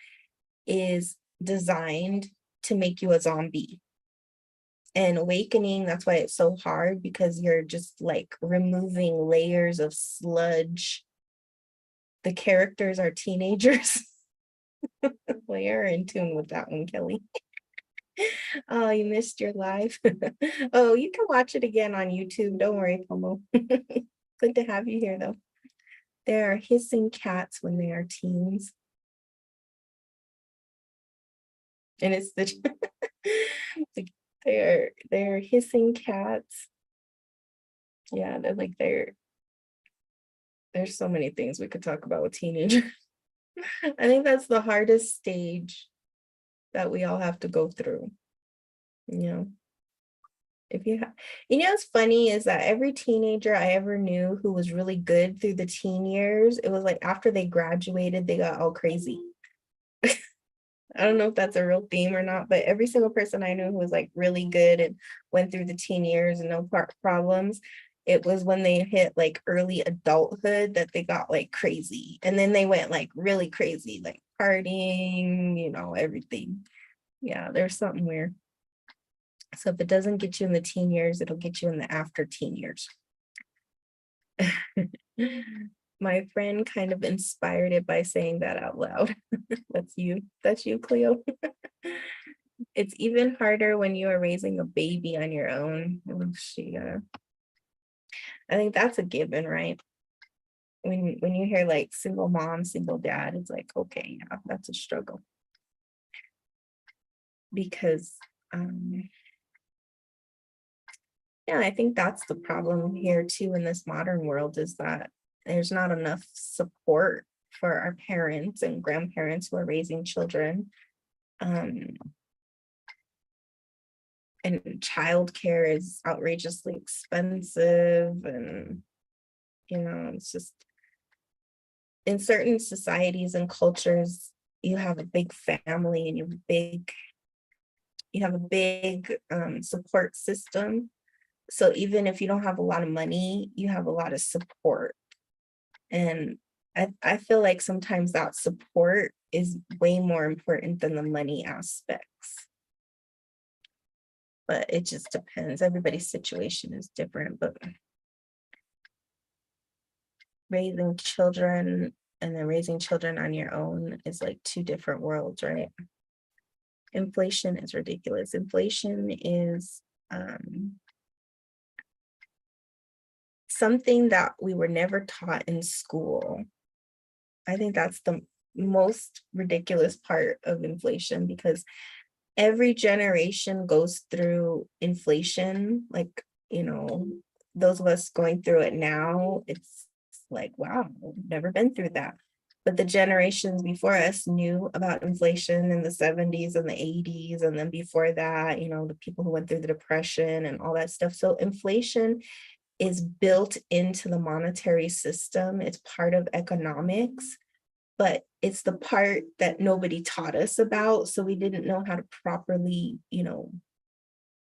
Speaker 1: is designed to make you a zombie. And awakening, that's why it's so hard, because you're just like removing layers of sludge. The characters are teenagers. Well, you're in tune with that one, Kelly. Oh, you missed your live. Oh, you can watch it again on YouTube. Don't worry, Pomo. Good to have you here, though. There are hissing cats when they are teens. And it's they're hissing cats. Yeah, there's so many things we could talk about with teenagers. I think that's the hardest stage that we all have to go through. If you have, what's funny is that every teenager I ever knew who was really good through the teen years, it was like after they graduated, they got all crazy. I don't know if that's a real theme or not, but every single person I knew who was like really good and went through the teen years and no problems, it was when they hit like early adulthood that they got like crazy. And then they went like really crazy, like partying, everything. Yeah, there's something weird. So if it doesn't get you in the teen years, it'll get you in the after teen years. My friend kind of inspired it by saying that out loud. That's you, Cleo. It's even harder when you are raising a baby on your own. I think that's a given, right? When you hear like single mom, single dad, it's like, okay, yeah, that's a struggle. Because yeah, I think that's the problem here too in this modern world, is that there's not enough support for our parents and grandparents who are raising children. And childcare is outrageously expensive, and it's just, in certain societies and cultures, you have a big family and you have a big support system. So even if you don't have a lot of money, you have a lot of support. And I feel like sometimes that support is way more important than the money aspects. But it just depends. Everybody's situation is different. But raising children and then raising children on your own is like two different worlds, right? Inflation is ridiculous. Inflation is something that we were never taught in school. I think that's the most ridiculous part of inflation, because every generation goes through inflation. Like, those of us going through it now, it's like, wow, we've never been through that. But the generations before us knew about inflation in the 70s and the 80s. And then before that, the people who went through the Depression and all that stuff. So inflation is built into the monetary system. It's part of economics, but it's the part that nobody taught us about. So we didn't know how to properly,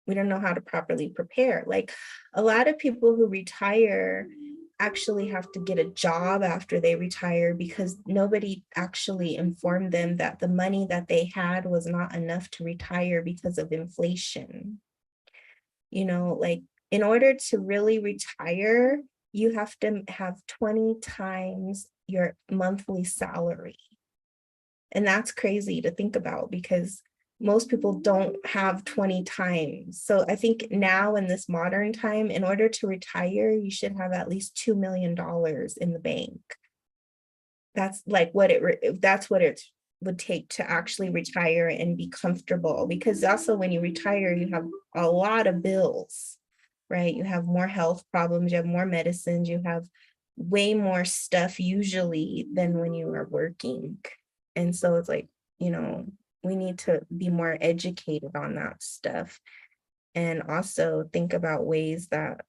Speaker 1: We don't know how to properly prepare. Like a lot of people who retire actually have to get a job after they retire because nobody actually informed them that the money that they had was not enough to retire because of inflation. Like in order to really retire, you have to have 20 times your monthly salary. And that's crazy to think about because most people don't have 20 times. So I think now in this modern time, in order to retire, you should have at least $2 million in the bank. That's like that's what it would take to actually retire and be comfortable. Because also when you retire, you have a lot of bills, right? You have more health problems, you have more medicines, you have way more stuff usually than when you are working. And so it's like, we need to be more educated on that stuff and also think about ways that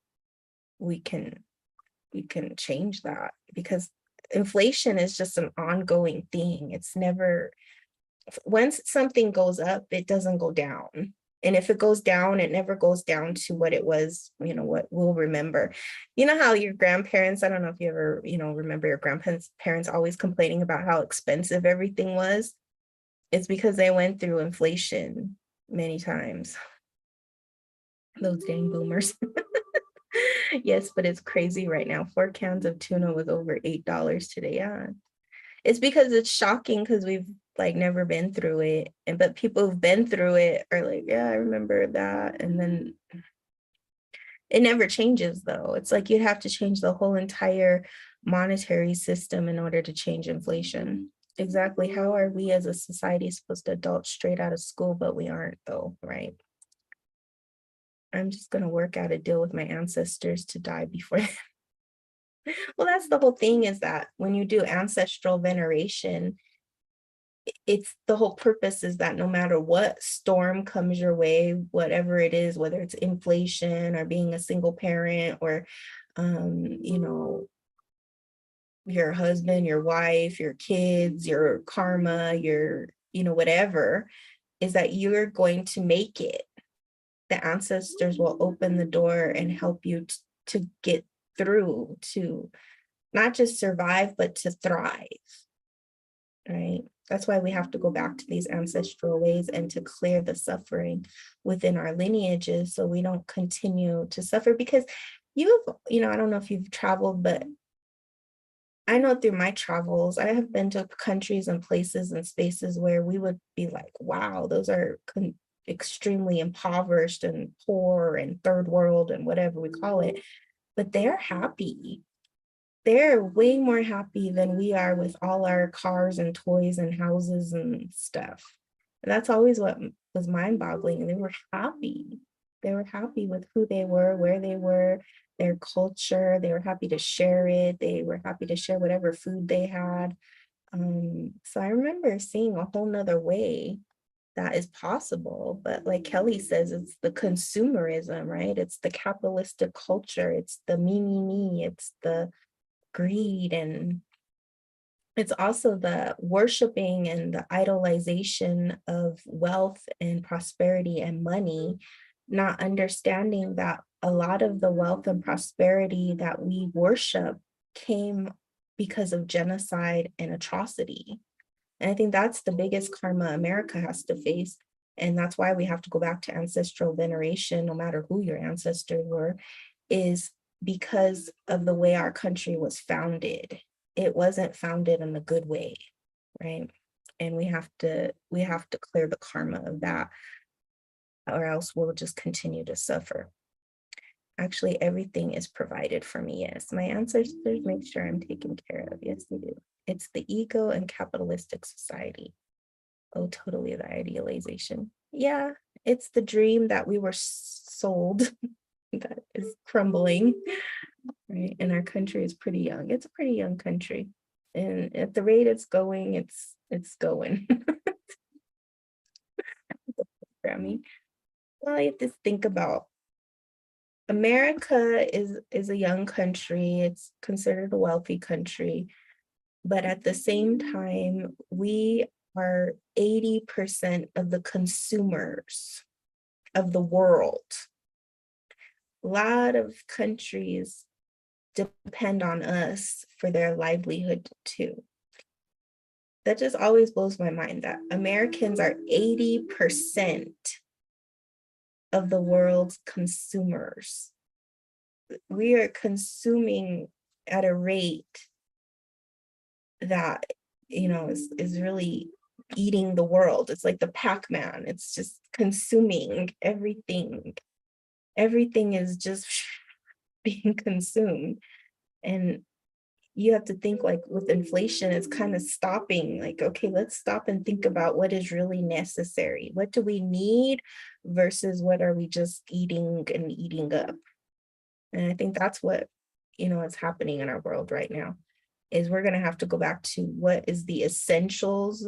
Speaker 1: we can change that, because inflation is just an ongoing thing. It's never, once something goes up, it doesn't go down. And if it goes down, it never goes down to what it was, what we'll remember. You know how your grandparents, I don't know if you ever, remember your grandparents always complaining about how expensive everything was. It's because they went through inflation many times. Those dang boomers. Yes, but it's crazy right now. 4 cans of tuna was over $8 today. Yeah. It's because it's shocking because we've like never been through it. But people who've been through it are like, yeah, I remember that. And then it never changes though. It's like you'd have to change the whole entire monetary system in order to change inflation. Exactly. How are we as a society supposed to adult straight out of school, but we aren't though, right? I'm just going to work out a deal with my ancestors to die before. Well, that's the whole thing, is that when you do ancestral veneration, it's the whole purpose is that no matter what storm comes your way, whatever it is, whether it's inflation or being a single parent or, your husband, your wife, your kids, your karma, your, whatever, is that you're going to make it. The ancestors will open the door and help you to get through, to not just survive, but to thrive, right? That's why we have to go back to these ancestral ways and to clear the suffering within our lineages so we don't continue to suffer. Because I don't know if you've traveled, but I know through my travels, I have been to countries and places and spaces where we would be like, wow, those are extremely impoverished and poor and third world and whatever we call it, but they're happy. They're way more happy than we are with all our cars and toys and houses and stuff. And that's always what was mind-boggling. They were happy. They were happy with who they were, where they were, their culture. They were happy to share it. They were happy to share whatever food they had. So I remember seeing a whole nother way that is possible. But like Kelly says, it's the consumerism, right? It's the capitalistic culture. It's the me, it's the greed, and it's also the worshiping and the idolization of wealth and prosperity and money, not understanding that a lot of the wealth and prosperity that we worship came because of genocide and atrocity. And I think that's the biggest karma America has to face. And that's why we have to go back to ancestral veneration, no matter who your ancestors were, is because of the way our country was founded. It wasn't founded in a good way, right? And we have to clear the karma of that, or else we'll just continue to suffer. Actually, everything is provided for me. Yes, my ancestors make sure I'm taken care of. Yes, they do. It's the ego and capitalistic society. Oh, totally, the idealization. Yeah, it's the dream that we were sold that is crumbling, right? And our country is pretty young. It's a pretty young country. And at the rate it's going, it's going. Grammy. Well, I have to think about America is a young country. It's considered a wealthy country. But at the same time, we are 80% of the consumers. of the world. A lot of countries depend on us for their livelihood too. That just always blows my mind that Americans are 80% of the world's consumers. We are consuming at a rate that, is really eating the world. It's like the Pac-Man. It's just consuming everything. Everything is just being consumed. And you have to think, like, with inflation, it's kind of stopping, like, okay, let's stop and think about what is really necessary. What do we need versus what are we just eating and eating up? And I think that's what, is happening in our world right now, is we're going to have to go back to what is the essentials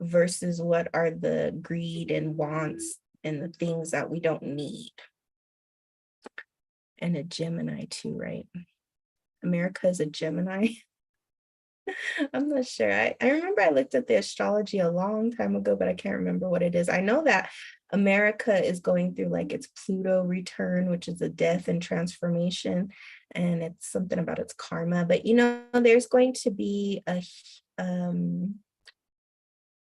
Speaker 1: versus what are the greed and wants and the things that we don't need. And a Gemini too, right? America is a Gemini. I'm not sure. I remember I looked at the astrology a long time ago, but I can't remember what it is. I know that America is going through like its Pluto return, which is a death and transformation, and it's something about its karma. But there's going to be an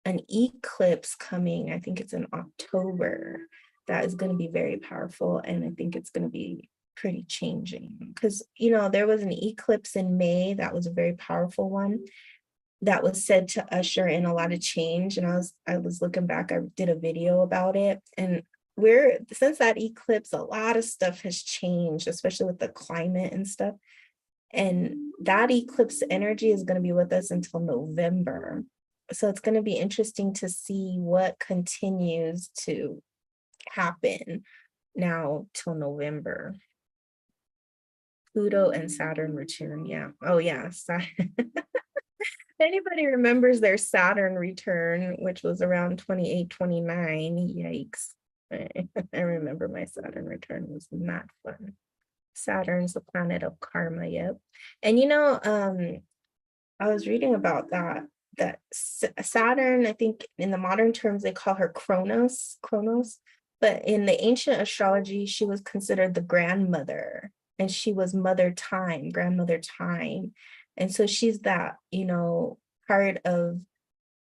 Speaker 1: eclipse coming. I think it's in October. That is going to be very powerful, and I think it's going to be pretty changing because there was an eclipse in May that was a very powerful one that was said to usher in a lot of change. And I was looking back, I did a video about it, and since that eclipse, a lot of stuff has changed, especially with the climate and stuff. And that eclipse energy is going to be with us until November. So it's going to be interesting to see what continues to happen now till November. Pluto and Saturn return. Yeah. Oh, yeah. Anybody remembers their Saturn return, which was around 28, 29. Yikes. I remember my Saturn return. It was not fun. Saturn's the planet of karma. Yep. And I was reading about that Saturn, I think in the modern terms, they call her Kronos. But in the ancient astrology, she was considered the grandmother. And she was grandmother time. And so she's that, part of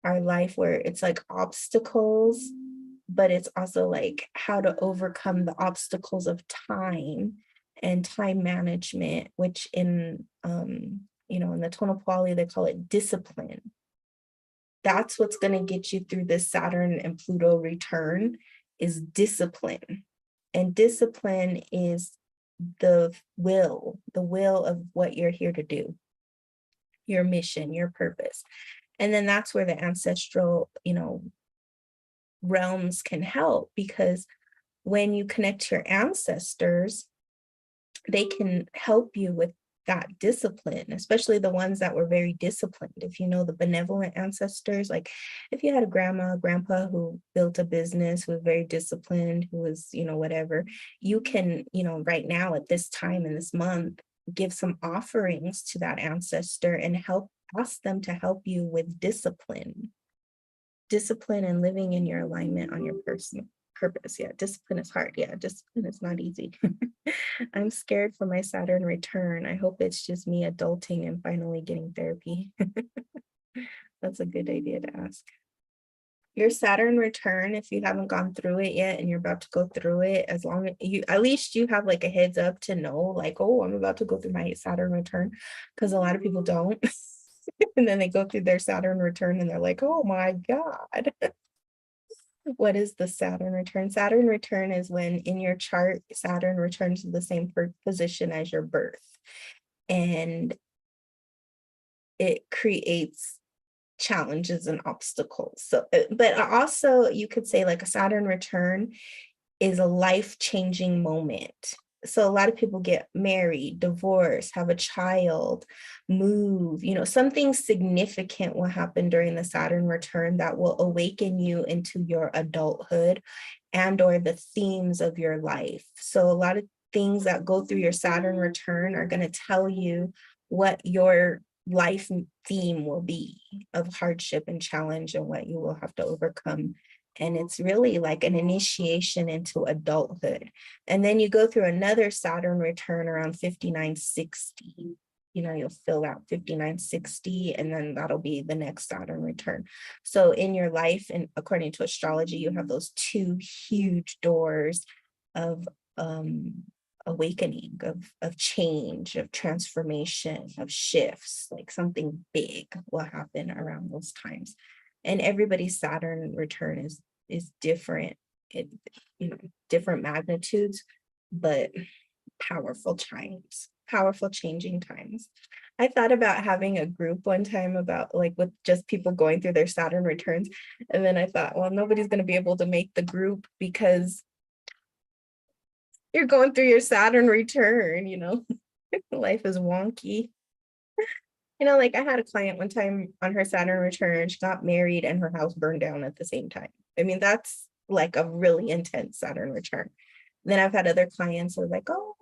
Speaker 1: our life where it's like obstacles, but it's also like how to overcome the obstacles of time and time management, which in the tonal poly, they call it discipline. That's what's going to get you through this Saturn and Pluto return is discipline. And discipline is the will of what you're here to do, your mission, your purpose. And then that's where the ancestral, realms can help, because when you connect to your ancestors, they can help you with that discipline, especially the ones that were very disciplined. If you know the benevolent ancestors, like if you had a grandma, grandpa who built a business, who was very disciplined, who was, whatever, you can, right now at this time in this month, give some offerings to that ancestor and ask them to help you with discipline and living in your alignment on your personal purpose. Yeah, discipline is hard. Yeah, discipline is not easy. I'm scared for my Saturn return. I hope it's just me adulting and finally getting therapy. That's a good idea to ask. Your Saturn return, if you haven't gone through it yet and you're about to go through it, as long as at least you have like a heads up to know, like, oh, I'm about to go through my Saturn return, because a lot of people don't. And then they go through their Saturn return and they're like, oh my God. What is the Saturn return? Saturn return is when in your chart, Saturn returns to the same position as your birth. And it creates challenges and obstacles. So, but also you could say like a Saturn return is a life-changing moment. So a lot of people get married, divorce, have a child, move, something significant will happen during the Saturn return that will awaken you into your adulthood and or the themes of your life. So a lot of things that go through your Saturn return are going to tell you what your life theme will be of hardship and challenge and what you will have to overcome And it's really like an initiation into adulthood. And then you go through another Saturn return around 5960. You'll fill out 5960, and then that'll be the next Saturn return. So in your life, and according to astrology, you have those two huge doors of awakening, of change, of transformation, of shifts. Like something big will happen around those times. And everybody's Saturn return is different. Different magnitudes, but powerful times, powerful changing times. I thought about having a group one time about like with just people going through their Saturn returns. And then I thought, well, nobody's going to be able to make the group because you're going through your Saturn return, life is wonky. Like I had a client one time on her Saturn return, she got married and her house burned down at the same time. I mean, that's like a really intense Saturn return. Then I've had other clients who are like, oh,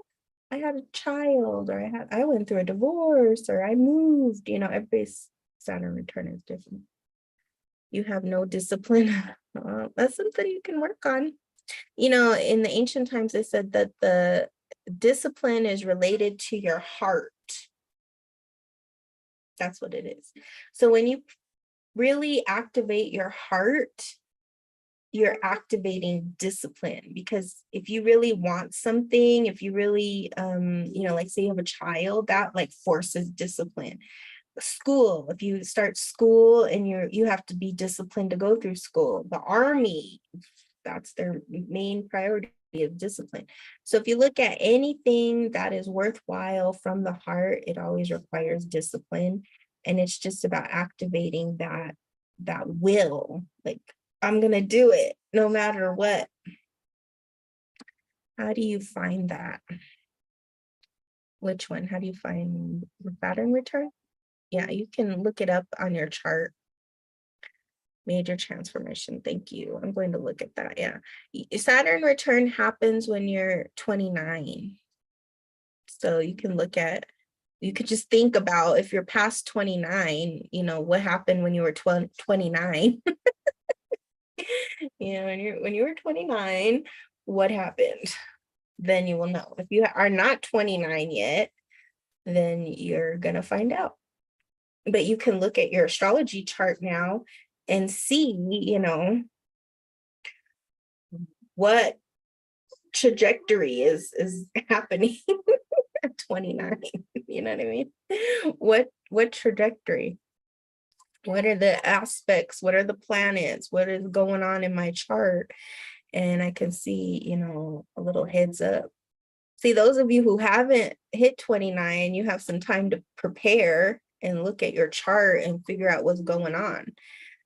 Speaker 1: I had a child, or I went through a divorce, or I moved. Everybody's Saturn return is different. You have no discipline. That's something you can work on. In the ancient times, they said that the discipline is related to your heart. That's what it is. So when you really activate your heart, you're activating discipline, because if you really want something, if you really, like say you have a child, that like forces discipline. School, if you start school and you have to be disciplined to go through school. The army, that's their main priority of discipline. So if you look at anything that is worthwhile from the heart, it always requires discipline. And it's just about activating that will, like, I'm going to do it no matter what. How do you find that? Which one? How do you find the Saturn return? Yeah, you can look it up on your chart. Major transformation. Thank you. I'm going to look at that. Yeah. Saturn return happens when you're 29. So you could just think about if you're past 29, what happened when you were 29. When you were 29, what happened? Then you will know. If you are not 29 yet, then you're going to find out. But you can look at your astrology chart now and see, what trajectory is happening at 29. You know what I mean? What trajectory? What are the aspects? What are the planets? What is going on in my chart? And I can see, a little heads up. See, those of you who haven't hit 29, you have some time to prepare and look at your chart and figure out what's going on.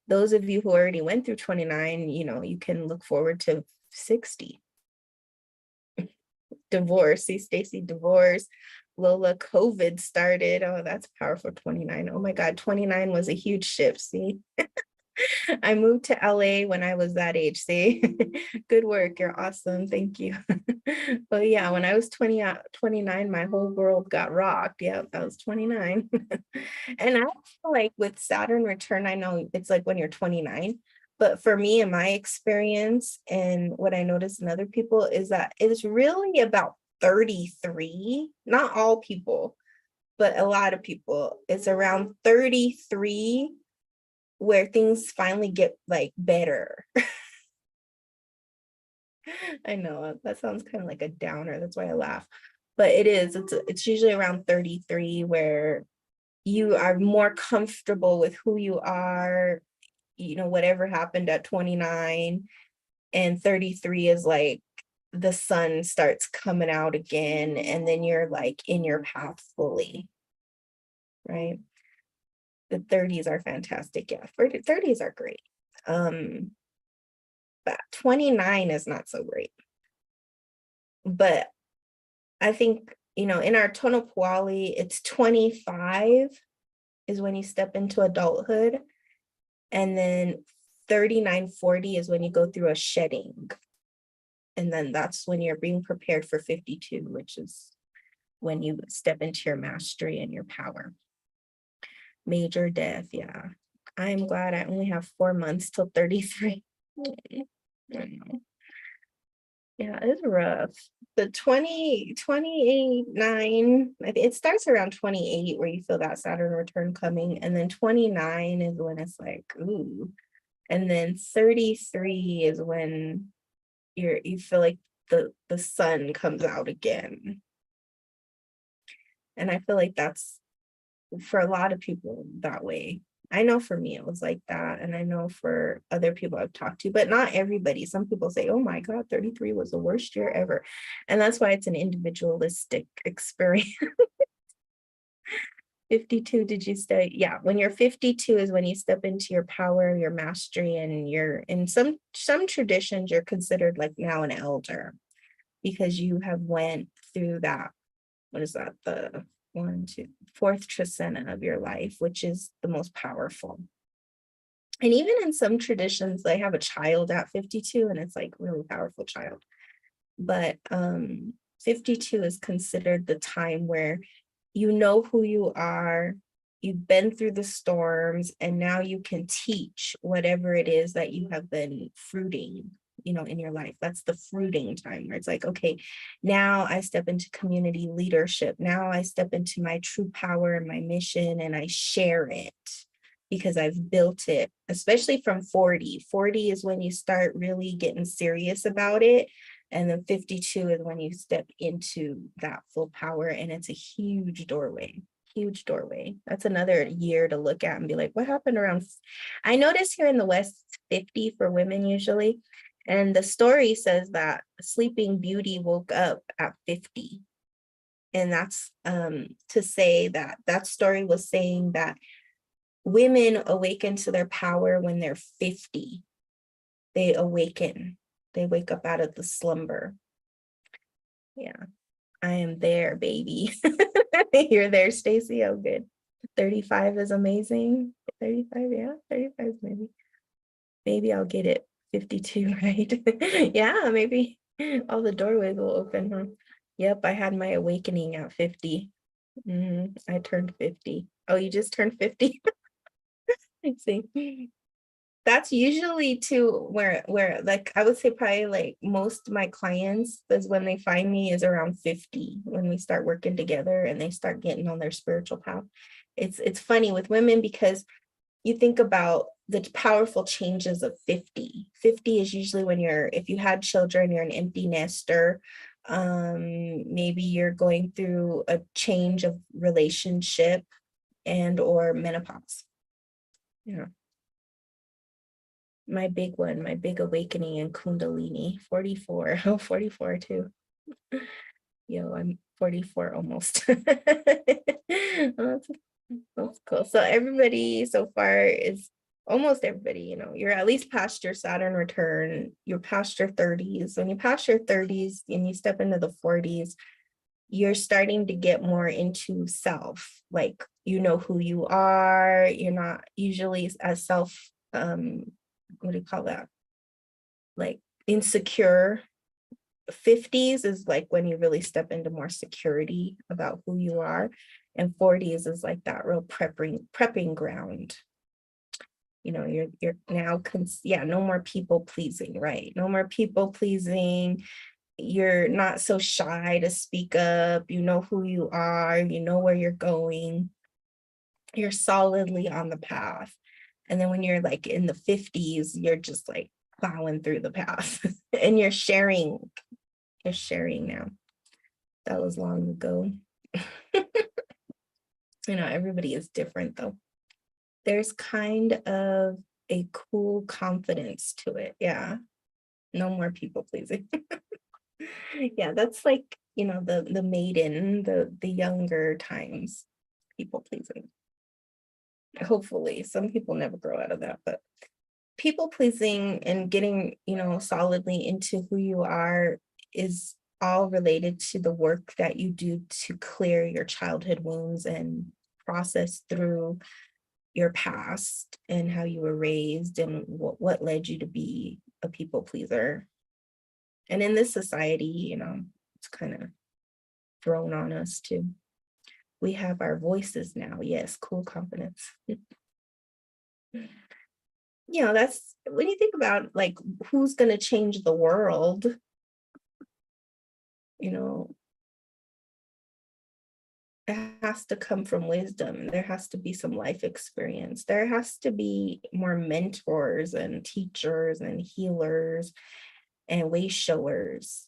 Speaker 1: Those of you who already went through 29, you can look forward to 60. Divorce. See, Stacy, divorce. Lola, COVID started. Oh, that's powerful. 29. Oh my God, 29 was a huge shift. See, I moved to LA when I was that age. See, good work. You're awesome. Thank you. But yeah, when I was 29, my whole world got rocked. Yeah, I was 29. And I feel like with Saturn return, I know it's like when you're 29. But for me, in my experience, and what I noticed in other people, is that it's really about 33. Not all people, but a lot of people. It's around 33 where things finally get like better. I know that sounds kind of like a downer. That's why I laugh. But it is. It's usually around 33 where you are more comfortable with who you are, whatever happened at 29, and 33 is like the sun starts coming out again, and then you're like in your path fully, right? The 30s are fantastic. Yeah, 30s are great. But 29 is not so great. But I think, in our tonal Puali, it's 25 is when you step into adulthood. And then 39, 40 is when you go through a shedding. And then that's when you're being prepared for 52, which is when you step into your mastery and your power. Major death, yeah. I'm glad I only have 4 months till 33. I know. Yeah, it's rough. The 29, it starts around 28 where you feel that Saturn return coming. And then 29 is when it's like, ooh. And then 33 is when you feel like the sun comes out again. And I feel like that's for a lot of people that way. I know for me it was like that, and I know for other people I've talked to, but not everybody. Some people say, oh my God, 33 was the worst year ever. And that's why it's an individualistic experience. 52, did you say? Yeah, when you're 52 is when you step into your power, your mastery, and you're in some traditions, you're considered like now an elder because you have went through that. What is that? The fourth trisena of your life, which is the most powerful. And even in some traditions, they have a child at 52, and it's like really powerful child. But 52 is considered the time where you know who you are, you've been through the storms, and now you can teach whatever it is that you have been fruiting, in your life. That's the fruiting time where it's like, okay, now I step into community leadership. Now I step into my true power and my mission, and I share it because I've built it, especially from 40. 40 is when you start really getting serious about it. And then 52 is when you step into that full power, and it's a huge doorway. That's another year to look at and be like, what happened around? I notice here in the West, 50 for women usually. And the story says that Sleeping Beauty woke up at 50. And that's to say that story was saying that women awaken to their power when they're 50. They awaken. They wake up out of the slumber. Yeah, I am there, baby. You're there, Stacy. Oh, good. 35 is amazing. 35, yeah, 35 maybe. Maybe I'll get it 52, right? Yeah, maybe all the doorways will open. Huh? Yep, I had my awakening at 50. I turned 50. Oh, you just turned 50? I see. That's usually too where like I would say probably like most of my clients is when they find me is around 50 when we start working together and they start getting on their spiritual path. It's funny with women because you think about the powerful changes of 50. 50 is usually when if you had children, you're an empty nester. Maybe you're going through a change of relationship and or menopause. Yeah. My big one, my big awakening in Kundalini, 44. Oh, 44 too. Yo, I'm 44 almost. Oh, that's cool. So everybody so far is almost everybody, you're at least past your Saturn return, you're past your 30s. When you pass your 30s and you step into the 40s, you're starting to get more into self, like you know who you are. You're not usually as self what do you call that? Like insecure. 50s is like when you really step into more security about who you are. And 40s is like that real prepping ground. You're now, no more people pleasing, right? No more people pleasing. You're not so shy to speak up. You know who you are. You know where you're going. You're solidly on the path. And then when you're like in the 50s, you're just like plowing through the path and you're sharing now. That was long ago. Everybody is different though. There's kind of a cool confidence to it. Yeah. No more people pleasing. Yeah, that's like, the maiden, the younger times, people pleasing. Hopefully, some people never grow out of that, but people pleasing and getting, solidly into who you are is all related to the work that you do to clear your childhood wounds and process through your past and how you were raised and what led you to be a people pleaser. And in this society, it's kind of thrown on us too. We have our voices now. Yes, cool confidence. that's when you think about like who's going to change the world, you know, it has to come from wisdom. There has to be some life experience. There has to be more mentors and teachers and healers and way showers.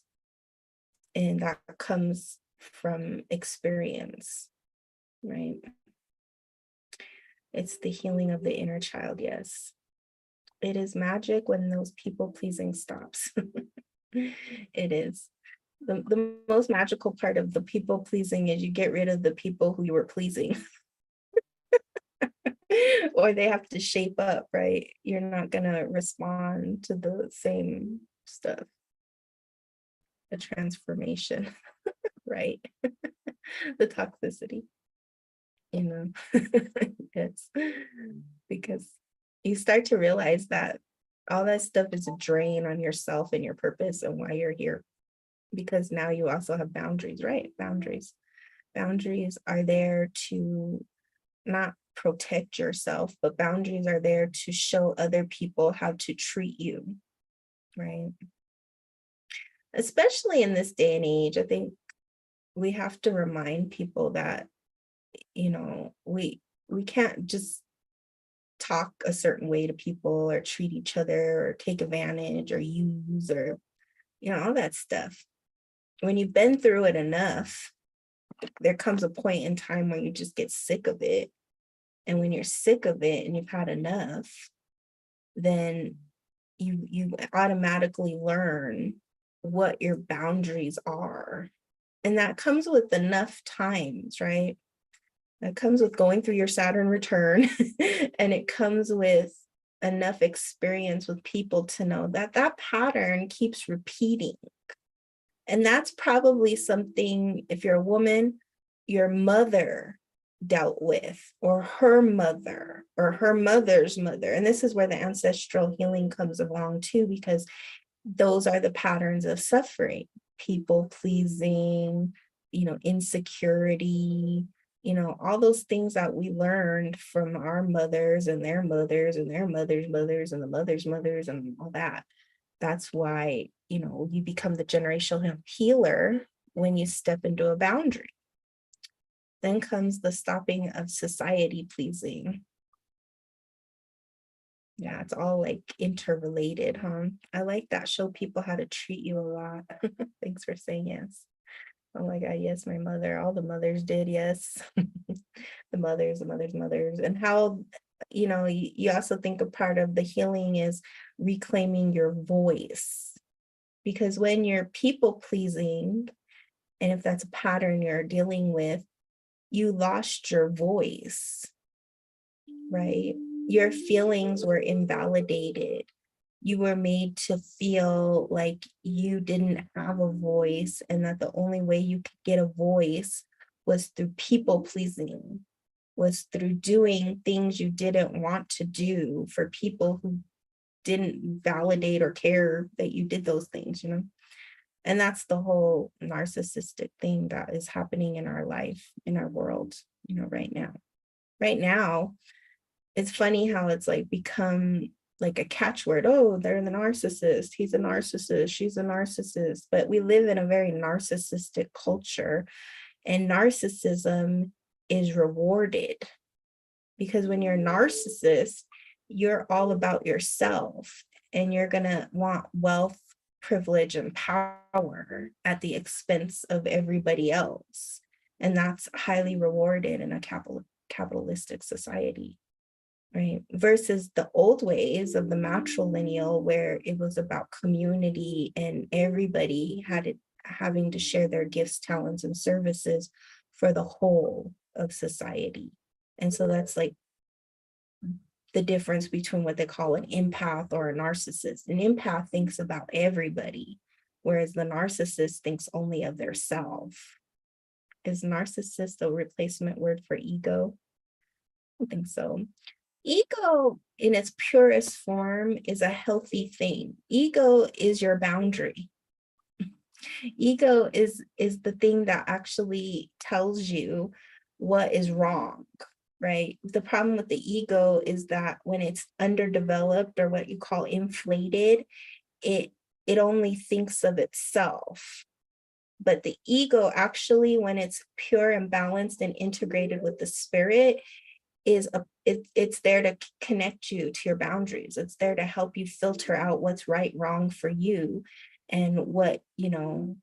Speaker 1: And that comes from experience, right? It's the healing of the inner child, yes. It is magic when those people pleasing stops. It is. The most magical part of the people pleasing is you get rid of the people who you were pleasing. Or they have to shape up, right? You're not going to respond to the same stuff, the transformation, right? The toxicity, you know. Yes, because you start to realize that all that stuff is a drain on yourself and your purpose and why you're here. Because now you also have boundaries, right? Boundaries are there to not protect yourself, but boundaries are there to show other people how to treat you, right? Especially in this day and age, I think we have to remind people that, we can't just talk a certain way to people or treat each other or take advantage or use or, all that stuff. When you've been through it enough, there comes a point in time where you just get sick of it. And when you're sick of it and you've had enough, then you automatically learn what your boundaries are. And that comes with enough times, right? That comes with going through your Saturn return. And it comes with enough experience with people to know that that pattern keeps repeating. And that's probably something, if you're a woman, your mother dealt with, or her mother, or her mother's mother. And this is where the ancestral healing comes along too, because those are the patterns of suffering, people pleasing, insecurity, all those things that we learned from our mothers and their mothers and their mothers' mothers and the mothers' mothers and all that. That's why, you become the generational healer when you step into a boundary. Then comes the stopping of society pleasing. Yeah, it's all like interrelated, huh? I like that. Show people how to treat you a lot. Thanks for saying yes. Oh my God, yes, my mother, all the mothers did, yes. The mothers, and how, you also think a part of the healing is reclaiming your voice. Because when you're people pleasing, and if that's a pattern you're dealing with, you lost your voice, right? Your feelings were invalidated. You were made to feel like you didn't have a voice, and that the only way you could get a voice was through people pleasing, was through doing things you didn't want to do for people who didn't validate or care that you did those things, And that's the whole narcissistic thing that is happening in our life, in our world, right now. Right now, it's funny how it's like become like a catchword. Oh, they're the narcissist. He's a narcissist. She's a narcissist. But we live in a very narcissistic culture, and narcissism is rewarded, because when you're a narcissist, you're all about yourself, and you're going to want wealth, privilege, and power at the expense of everybody else. And that's highly rewarded in a capitalistic society. Right. Versus the old ways of the matrilineal, where it was about community and everybody having to share their gifts, talents, and services for the whole of society. And so that's like the difference between what they call an empath or a narcissist. An empath thinks about everybody, whereas the narcissist thinks only of their self. Is narcissist a replacement word for ego? I don't think so. Ego in its purest form is a healthy thing. Ego is your boundary. Ego is the thing that actually tells you what is wrong, right? The problem with the ego is that when it's underdeveloped, or what you call inflated, it only thinks of itself. But the ego, actually, when it's pure and balanced and integrated with the spirit, it's there to connect you to your boundaries. It's there to help you filter out what's right, wrong for you, and what,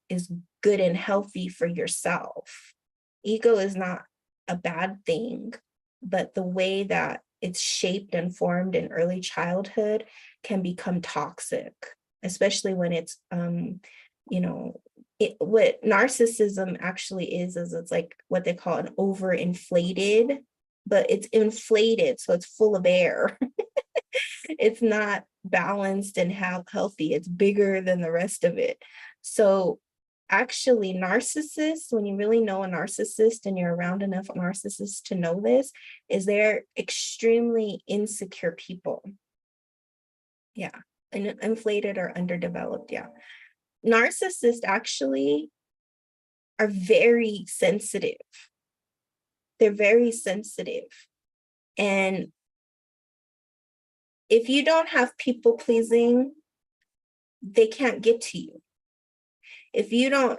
Speaker 1: is good and healthy for yourself. Ego is not a bad thing, but the way that it's shaped and formed in early childhood can become toxic, especially when it's what narcissism actually is it's like what they call an overinflated, but it's inflated, so it's full of air. It's not balanced and healthy. It's bigger than the rest of it. So actually, narcissists, when you really know a narcissist and you're around enough narcissists to know this, is they're extremely insecure people. Yeah. And inflated or underdeveloped. Yeah. Narcissists actually are very sensitive. They're very sensitive. And if you don't have people pleasing, they can't get to you. If you don't,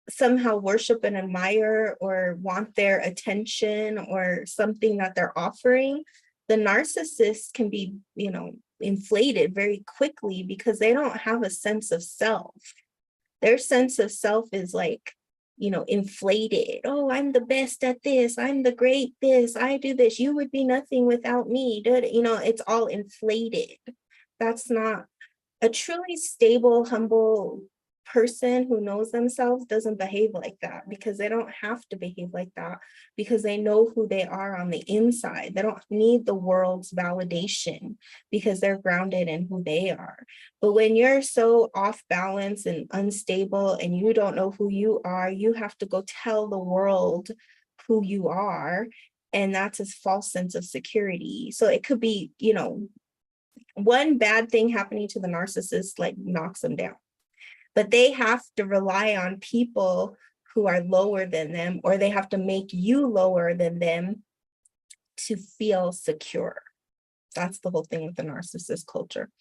Speaker 1: somehow worship and admire or want their attention or something that they're offering, the narcissist can be, inflated very quickly because they don't have a sense of self. Their sense of self is like, inflated. Oh, I'm the best at this. I'm the great this. I do this. You would be nothing without me. It's all inflated. That's not a truly stable, humble person who knows themselves doesn't behave like that, because they don't have to behave like that, because they know who they are on the inside. They don't need the world's validation because they're grounded in who they are. But when you're so off balance and unstable and you don't know who you are, you have to go tell the world who you are. And that's a false sense of security. So it could be, one bad thing happening to the narcissist like knocks them down, but they have to rely on people who are lower than them, or they have to make you lower than them to feel secure. That's the whole thing with the narcissist culture.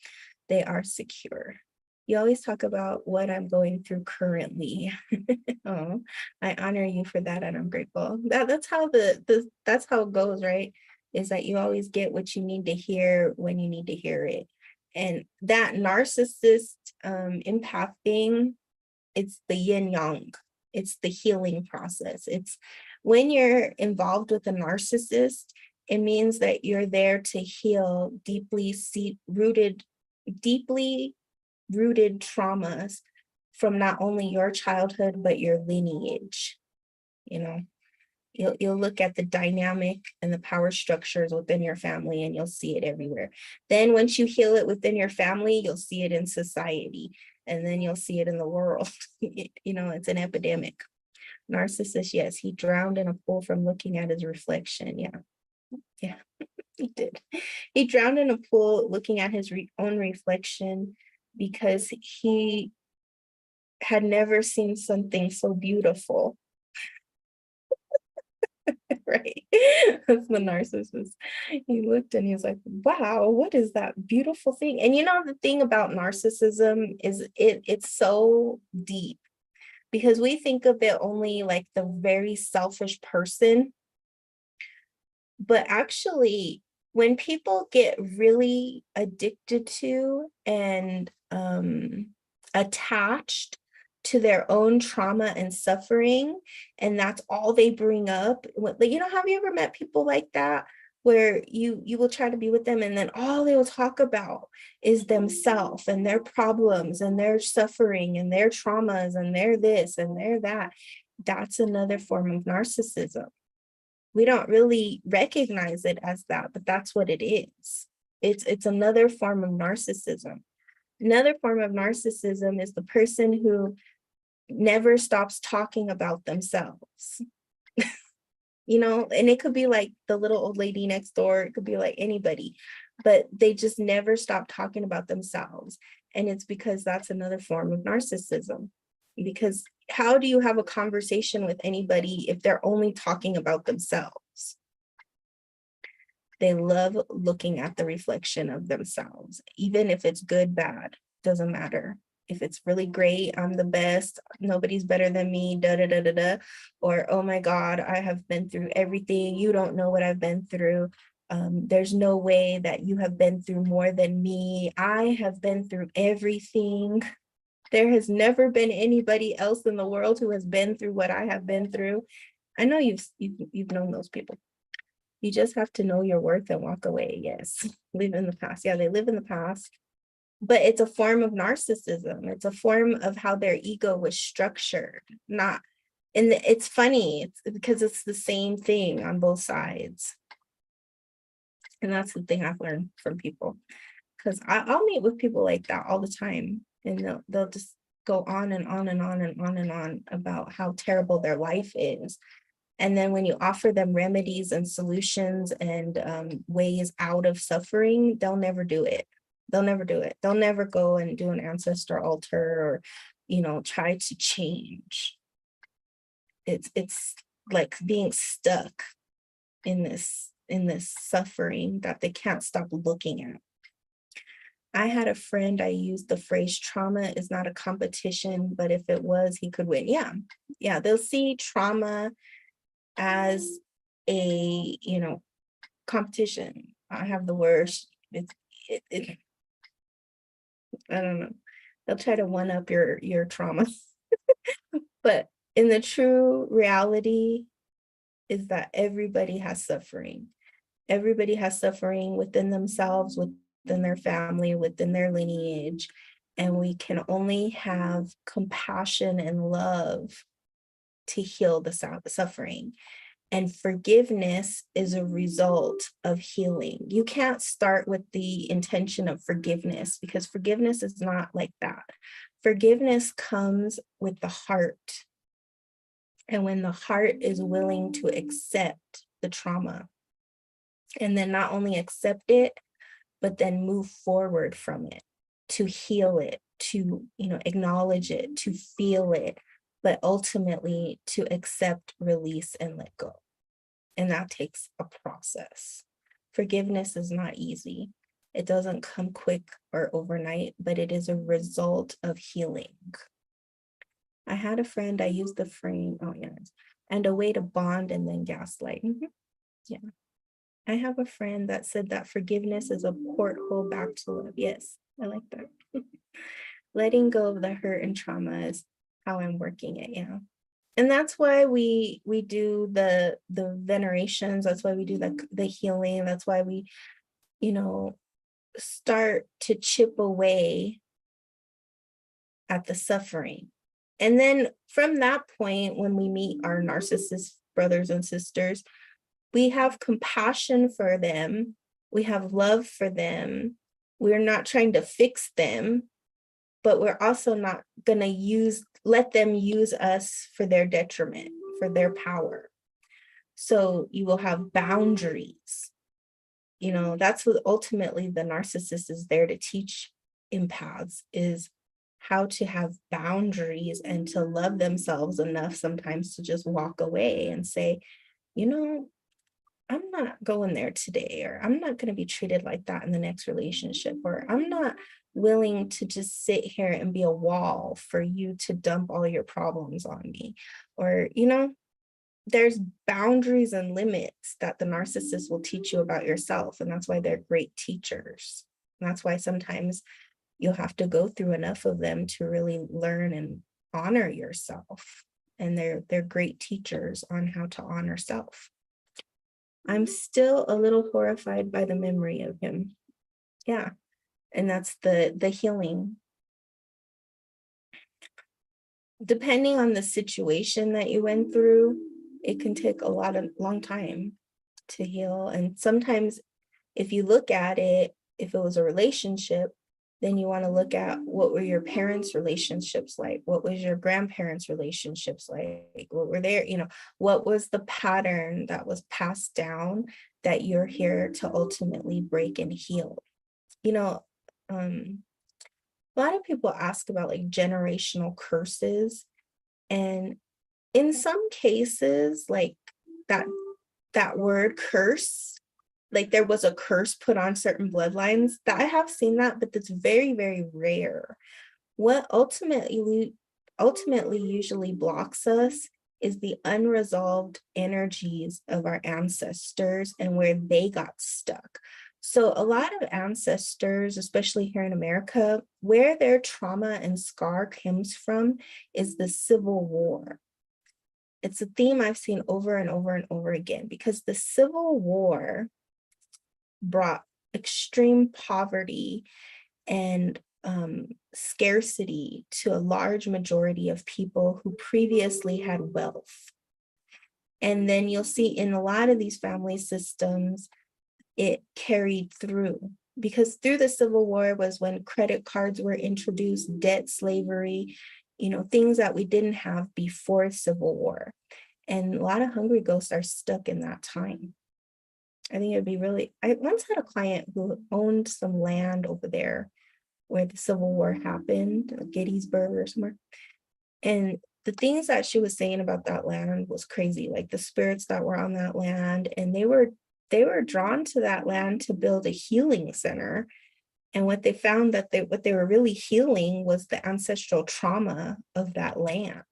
Speaker 1: They are secure. You always talk about what I'm going through currently. Oh, I honor you for that, and I'm grateful. That's how that's how it goes, right? Is that you always get what you need to hear when you need to hear it. And that narcissist empath thing, it's the yin yang. It's the healing process. It's when you're involved with a narcissist, it means that you're there to heal deeply rooted traumas from not only your childhood, but your lineage. You'll look at the dynamic and the power structures within your family, and you'll see it everywhere. Then once you heal it within your family, you'll see it in society, and then you'll see it in the world. It's an epidemic. Narcissist, yes, he drowned in a pool from looking at his reflection. Yeah, he did. He drowned in a pool looking at his own reflection because he had never seen something so beautiful. Right? That's the narcissist. He looked and he was like, wow, what is that beautiful thing? And the thing about narcissism is it's so deep, because we think of it only like the very selfish person. But actually, when people get really addicted to and attached to their own trauma and suffering, and that's all they bring up, have you ever met people like that, where you will try to be with them, and then all they will talk about is themselves and their problems and their suffering and their traumas and their this and their that? That's another form of narcissism. We don't really recognize it as that, but that's what it is. It's another form of narcissism. Another form of narcissism is the person who never stops talking about themselves. And it could be like the little old lady next door. It could be like anybody, but they just never stop talking about themselves. And it's because that's another form of narcissism. Because how do you have a conversation with anybody if they're only talking about themselves? They love looking at the reflection of themselves, even if it's good, bad, doesn't matter. If it's really great, I'm the best, nobody's better than me, da da da da da, or oh my God, I have been through everything. You don't know what I've been through. There's no way that you have been through more than me. I have been through everything. There has never been anybody else in the world who has been through what I have been through. I know you've known those people. You just have to know your worth and walk away. Yes, live in the past. Yeah, they live in the past, but it's a form of narcissism. It's a form of how their ego was structured. Not, and it's funny because it's the same thing on both sides. And that's the thing I've learned from people, because I'll meet with people like that all the time, and they'll just go on and on and on and on and on about how terrible their life is. And then when you offer them remedies and solutions and ways out of suffering, they'll never do it. They'll never do it. They'll never go and do an ancestor altar or, try to change. It's like being stuck in this suffering that they can't stop looking at. I had a friend, I used the phrase trauma is not a competition, but if it was, he could win. Yeah. They'll see trauma as a competition. I have the worst. I don't know. They'll try to one up your trauma, but in the true reality is that everybody has suffering. Everybody has suffering within themselves, within their family, within their lineage, and we can only have compassion and love to heal the suffering. And forgiveness is a result of healing. You can't start with the intention of forgiveness, because forgiveness is not like that. Forgiveness comes with the heart. And when the heart is willing to accept the trauma, and then not only accept it, but then move forward from it, to heal it, to acknowledge it, to feel it, but ultimately to accept, release, and let go. And that takes a process. Forgiveness is not easy. It doesn't come quick or overnight, but it is a result of healing. I had a friend, I used the frame, and a way to bond and then gaslight. Yeah. I have a friend that said that forgiveness is a porthole back to love. Yes, I like that. Letting go of the hurt and trauma is how I'm working it. Yeah. And that's why we do the venerations. That's why we do the healing. That's why we, start to chip away at the suffering. And then from that point, when we meet our narcissist brothers and sisters, we have compassion for them. We have love for them. We're not trying to fix them, but we're also not going to let them use us for their detriment, for their power. So you will have boundaries. That's what ultimately the narcissist is there to teach empaths, is how to have boundaries and to love themselves enough sometimes to just walk away and say, I'm not going there today, or I'm not going to be treated like that in the next relationship, or I'm not willing to just sit here and be a wall for you to dump all your problems on me. Or, there's boundaries and limits that the narcissist will teach you about yourself. And that's why they're great teachers. And that's why sometimes you'll have to go through enough of them to really learn and honor yourself. And they're great teachers on how to honor self. I'm still a little horrified by the memory of him. Yeah. And that's the healing. Depending on the situation that you went through, it can take a long time to heal. And sometimes if you look at it, if it was a relationship, then you want to look at what were your parents' relationships like? What was your grandparents' relationships like? What were their, what was the pattern that was passed down that you're here to ultimately break and heal? A lot of people ask about like generational curses. And in some cases, like that word curse like there was a curse put on certain bloodlines. That I have seen that, but that's very, very rare. What ultimately usually blocks us is the unresolved energies of our ancestors and where they got stuck. So a lot of ancestors, especially here in America, where their trauma and scar comes from is the Civil War. It's a theme I've seen over and over and over again, because the Civil War brought extreme poverty and scarcity to a large majority of people who previously had wealth. And then you'll see in a lot of these family systems, it carried through, because through the Civil War was when credit cards were introduced, debt slavery, things that we didn't have before Civil War. And a lot of hungry ghosts are stuck in that time. I think it'd be really, I once had a client who owned some land over there where the Civil War happened, Gettysburg or somewhere. And the things that she was saying about that land was crazy, like the spirits that were on that land. And they were drawn to that land to build a healing center. And what they found that what they were really healing was the ancestral trauma of that land.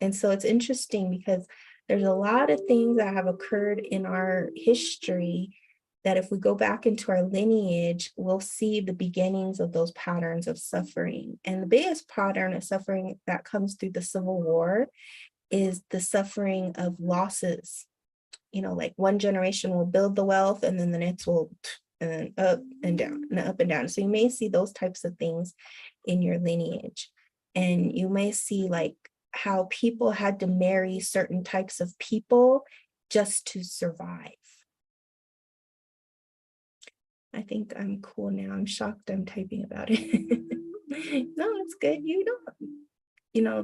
Speaker 1: And so it's interesting because there's a lot of things that have occurred in our history that if we go back into our lineage, we'll see the beginnings of those patterns of suffering. And the biggest pattern of suffering that comes through the Civil War is the suffering of losses. Like one generation will build the wealth and then the next will, and then up and down and up and down. So you may see those types of things in your lineage. And you may see like how people had to marry certain types of people just to survive. I think I'm cool now. I'm shocked I'm typing about it. No, it's good.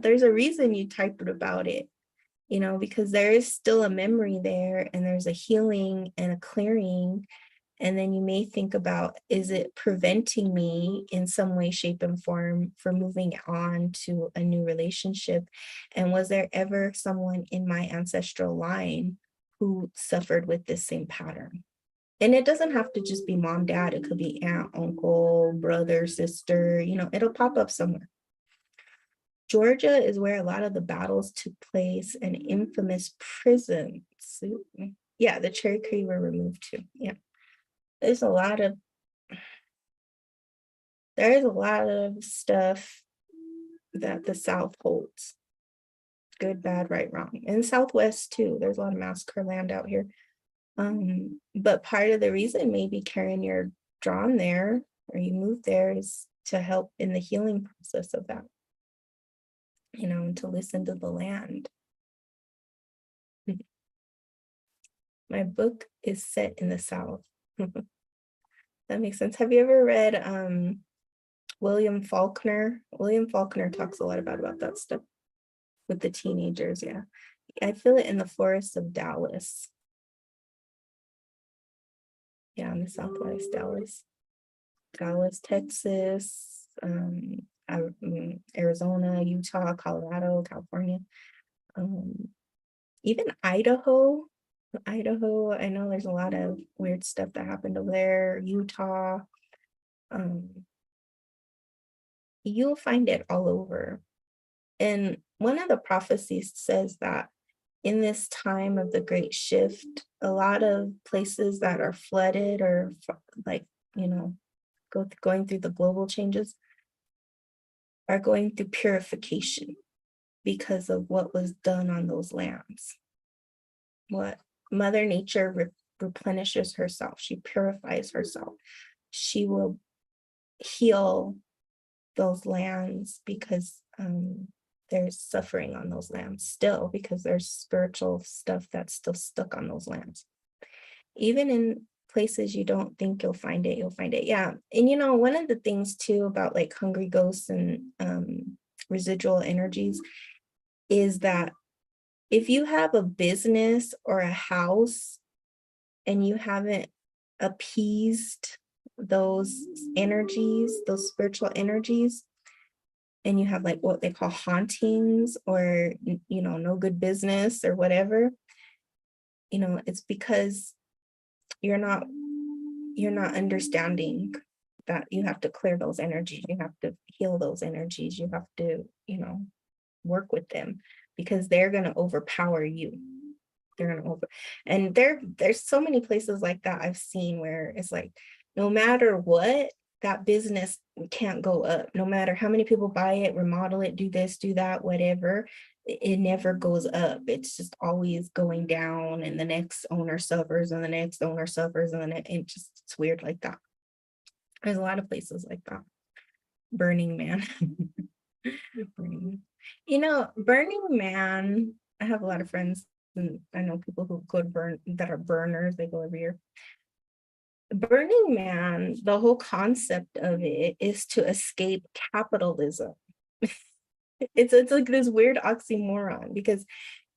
Speaker 1: There's a reason you typed about it, because there is still a memory there and there's a healing and a clearing. And then you may think about, is it preventing me in some way, shape, and form from moving on to a new relationship? And was there ever someone in my ancestral line who suffered with this same pattern? And it doesn't have to just be mom, dad. It could be aunt, uncle, brother, sister, it'll pop up somewhere. Georgia is where a lot of the battles took place, and infamous prisons. Yeah, the cherry tree were removed too. Yeah. There's a lot of stuff that the South holds. Good, bad, right, wrong. And Southwest too. There's a lot of massacre land out here. But part of the reason maybe, Karen, you're drawn there or you moved there is to help in the healing process of that, and to listen to the land. My book is set in the South. That makes sense. Have you ever read William Faulkner? William Faulkner talks a lot about that stuff with the teenagers. Yeah. I feel it in the forests of Dallas. Yeah, in the Southwest, Dallas, Texas, Arizona, Utah, Colorado, California, even Idaho. I know there's a lot of weird stuff that happened over there. Utah, you'll find it all over. And one of the prophecies says that in this time of the great shift, a lot of places that are flooded or like, going through the global changes are going through purification because of what was done on those lands. What Mother Nature replenishes herself. She purifies herself. She will heal those lands because there's suffering on those lands still, because there's spiritual stuff that's still stuck on those lands. Even in places you don't think you'll find it, Yeah. And one of the things too about like hungry ghosts and residual energies is that if you have a business or a house and you haven't appeased those energies, those spiritual energies, and you have like what they call hauntings or, no good business or whatever, it's because you're not understanding that you have to clear those energies, you have to heal those energies, you have to, work with them, because they're going to overpower you. They're going to and there's so many places like that I've seen where it's like, no matter what, that business can't go up. No matter how many people buy it, remodel it, do this, do that, whatever, it never goes up. It's just always going down, and the next owner suffers, and the next owner suffers, and then it's weird like that. There's a lot of places like that. Burning Man. Burning Man, I have a lot of friends, and I know people who go to burn that are burners. They go every year. Burning Man, the whole concept of it is to escape capitalism. It's like this weird oxymoron, because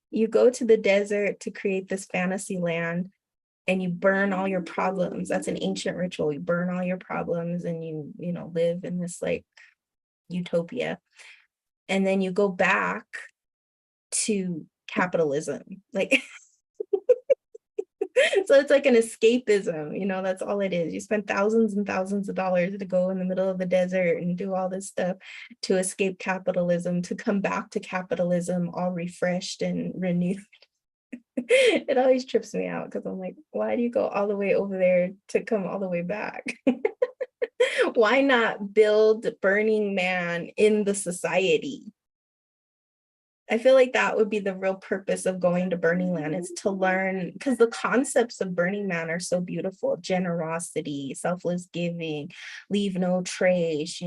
Speaker 1: you go to the desert to create this fantasy land, and you burn all your problems. That's an ancient ritual. You burn all your problems, and you live in this like utopia. And then you go back to capitalism. Like, so it's like an escapism, that's all it is. You spend thousands and thousands of dollars to go in the middle of the desert and do all this stuff to escape capitalism, to come back to capitalism all refreshed and renewed. It always trips me out, because I'm like, why do you go all the way over there to come all the way back? Why not build Burning Man in the society? I feel like that would be the real purpose of going to Burning Man, is to learn, because the concepts of Burning Man are so beautiful: generosity, selfless giving, leave no trace,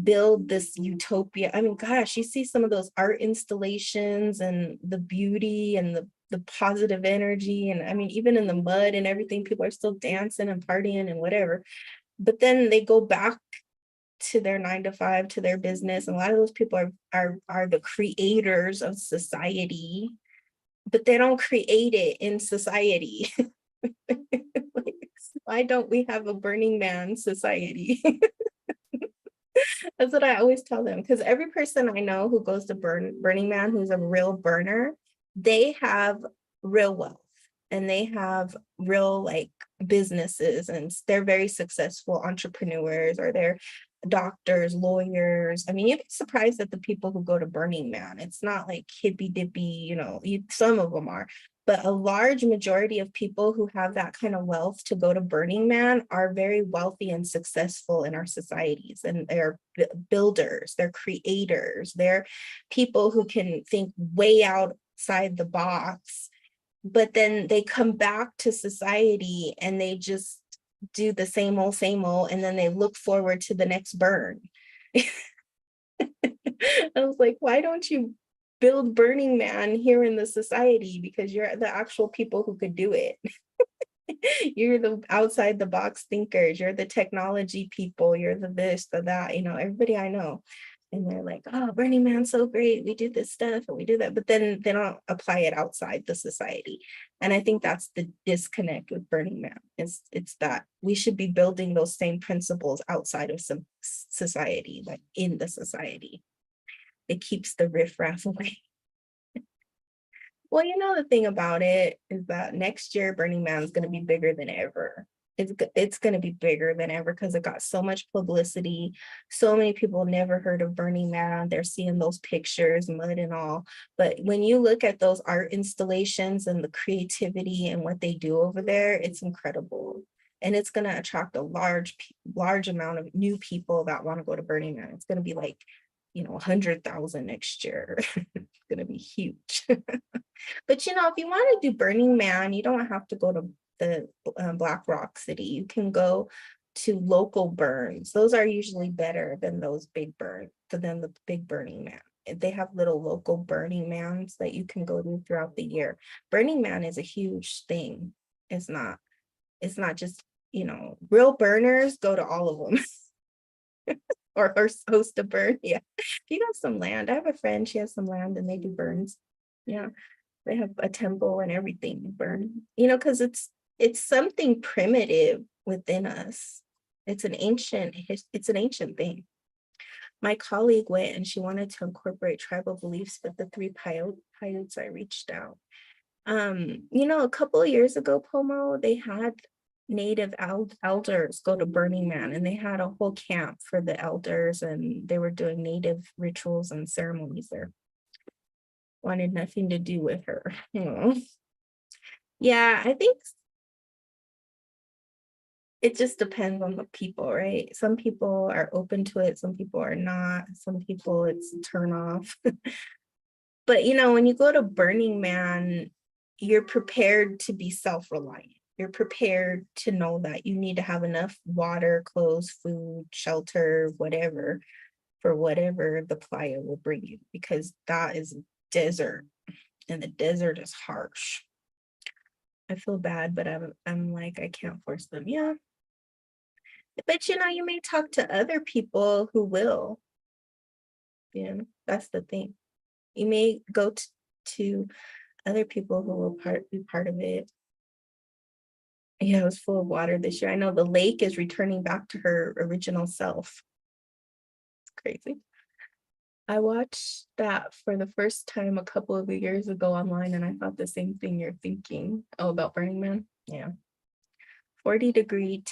Speaker 1: build this utopia. I mean, gosh, you see some of those art installations and the beauty and the positive energy. And I mean, even in the mud and everything, people are still dancing and partying and whatever. But then they go back to their 9 to 5, to their business. And a lot of those people are the creators of society, but they don't create it in society. Like, why don't we have a Burning Man society? That's what I always tell them, because every person I know who goes to Burning Man, who's a real burner, they have real wealth, and they have real like businesses, and they're very successful entrepreneurs, or they're doctors, lawyers. I mean, you'd be surprised at the people who go to Burning Man. It's not like hippy dippy, some of them are, but a large majority of people who have that kind of wealth to go to Burning Man are very wealthy and successful in our societies. And they're builders, they're creators, they're people who can think way outside the box. But then they come back to society and they just do the same old, and then they look forward to the next burn. I was like, why don't you build Burning Man here in the society? Because you're the actual people who could do it. You're the outside the box thinkers, you're the technology people, you're the this, the that, everybody I know. And they're like, oh, Burning Man's so great, we do this stuff and we do that, but then they don't apply it outside the society. And I think that's the disconnect with Burning Man, it's that we should be building those same principles outside of some society, like in the society. It keeps the riffraff away. Well, the thing about it is that next year Burning Man is going to be bigger than ever. It's going to be bigger than ever, because it got so much publicity. So many people never heard of Burning Man. They're seeing those pictures, mud and all. But when you look at those art installations and the creativity and what they do over there, it's incredible. And it's going to attract a large amount of new people that want to go to Burning Man. It's going to be like, 100,000 next year. It's going to be huge. But if you want to do Burning Man, you don't have to go to the Black Rock City. You can go to local burns. Those are usually better than those big burns, than the big Burning Man. They have little local Burning Mans that you can go to throughout the year. Burning Man is a huge thing. It's not just, real burners go to all of them. Or host a burn. Yeah. If you have some land, I have a friend, she has some land and they do burns. Yeah. They have a temple and everything burn, because it's something primitive within us. It's an ancient thing. My colleague went and she wanted to incorporate tribal beliefs with the 3 Paiutes I reached out. A couple of years ago, Pomo, they had native elders go to Burning Man, and they had a whole camp for the elders, and they were doing native rituals and ceremonies there. Wanted nothing to do with her. Yeah, I think it just depends on the people, right? Some people are open to it, some people are not, some people it's a turn off. But when you go to Burning Man, you're prepared to be self-reliant. You're prepared to know that you need to have enough water, clothes, food, shelter, whatever, for whatever the playa will bring you, because that is desert, and the desert is harsh. I feel bad, but I'm like, I can't force them. Yeah. But you may talk to other people who will. That's the thing. You may go to other people who will be part of it. Yeah, it was full of water this year. I know the lake is returning back to her original self. It's crazy. I watched that for the first time a couple of years ago online, and I thought the same thing you're thinking. Oh, about Burning Man? Yeah. 40-degree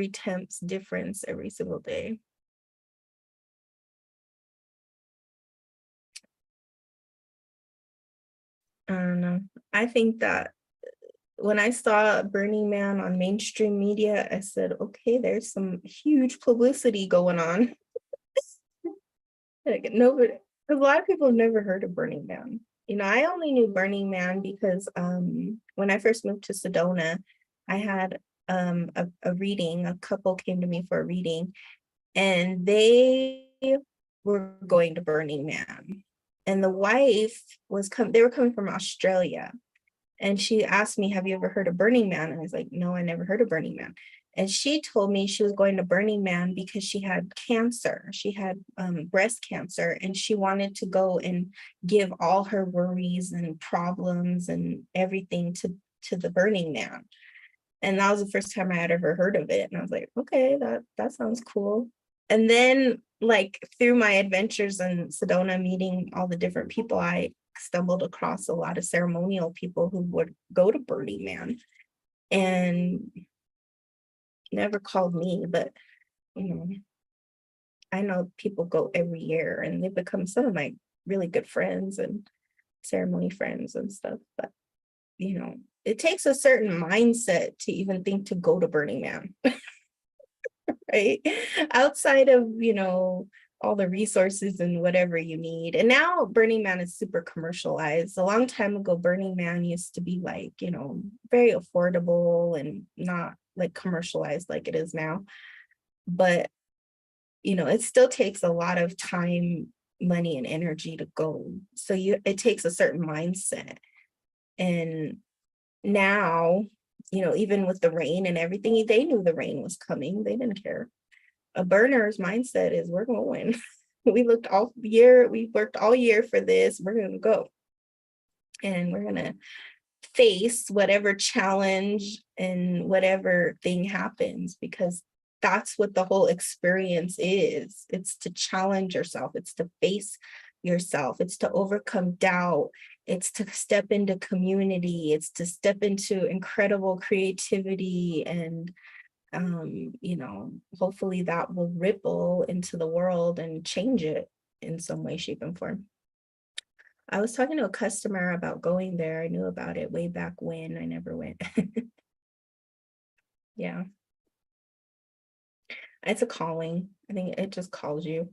Speaker 1: temps difference every single day. I don't know. I think that when I saw Burning Man on mainstream media, I said, okay, there's some huge publicity going on. Like, nobody, a lot of people have never heard of Burning Man. I only knew Burning Man because when I first moved to Sedona, I had a reading. A couple came to me for a reading, and they were going to Burning Man. And the wife they were coming from Australia. And she asked me, have you ever heard of Burning Man? And I was like, no, I never heard of Burning Man. And she told me she was going to Burning Man because she had cancer. She had breast cancer, and she wanted to go and give all her worries and problems and everything to the Burning Man. And that was the first time I had ever heard of it. And I was like, okay, that sounds cool. And then, like, through my adventures in Sedona, meeting all the different people, I stumbled across a lot of ceremonial people who would go to Burning Man and never called me, but I know people go every year, and they've become some of my really good friends and ceremony friends and stuff. But it takes a certain mindset to even think to go to Burning Man. Right? Outside of, all the resources and whatever you need. And now Burning Man is super commercialized. A long time ago, Burning Man used to be like, very affordable and not like commercialized like it is now. But, it still takes a lot of time, money, and energy to go. So it takes a certain mindset. And now, even with the rain and everything, they knew the rain was coming. They didn't care. A burner's mindset is, we're going. We worked all year for this. We're going to go. And we're going to face whatever challenge and whatever thing happens, because that's what the whole experience is. It's to challenge yourself. It's to face yourself. It's to overcome doubt. It's to step into community. It's to step into incredible creativity, and hopefully that will ripple into the world and change it in some way, shape, and form. I was talking to a customer about going there. I knew about it way back when. I never went. Yeah. It's a calling. I think it just calls you.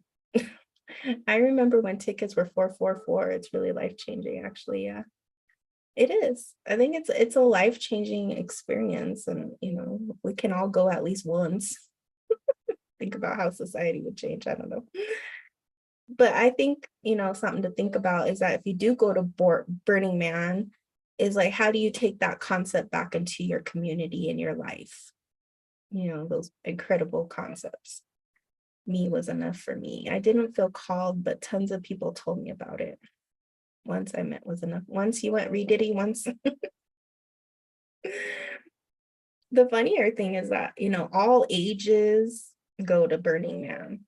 Speaker 1: I remember when tickets were $444. It's really life-changing, actually. Yeah. It is. I think it's a life-changing experience, and we can all go at least once. Think about how society would change. I don't know. But I think, something to think about is that if you do go to Burning Man, is like, how do you take that concept back into your community and your life? Those incredible concepts. Me was enough for me. I didn't feel called, but tons of people told me about it. Once I met was enough. Once you went re-diddy once. The funnier thing is that, all ages go to Burning Man.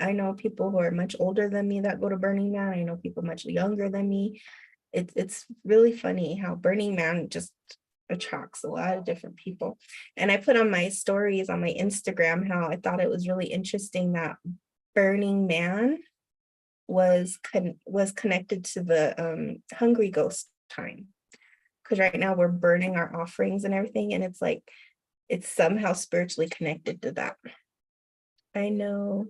Speaker 1: I know people who are much older than me that go to Burning Man. I know people much younger than me. It's really funny how Burning Man just attracts a lot of different people. And I put on my stories on my Instagram how I thought it was really interesting that Burning Man was connected to the hungry ghost time. Because right now we're burning our offerings and everything, and it's like it's somehow spiritually connected to that. I know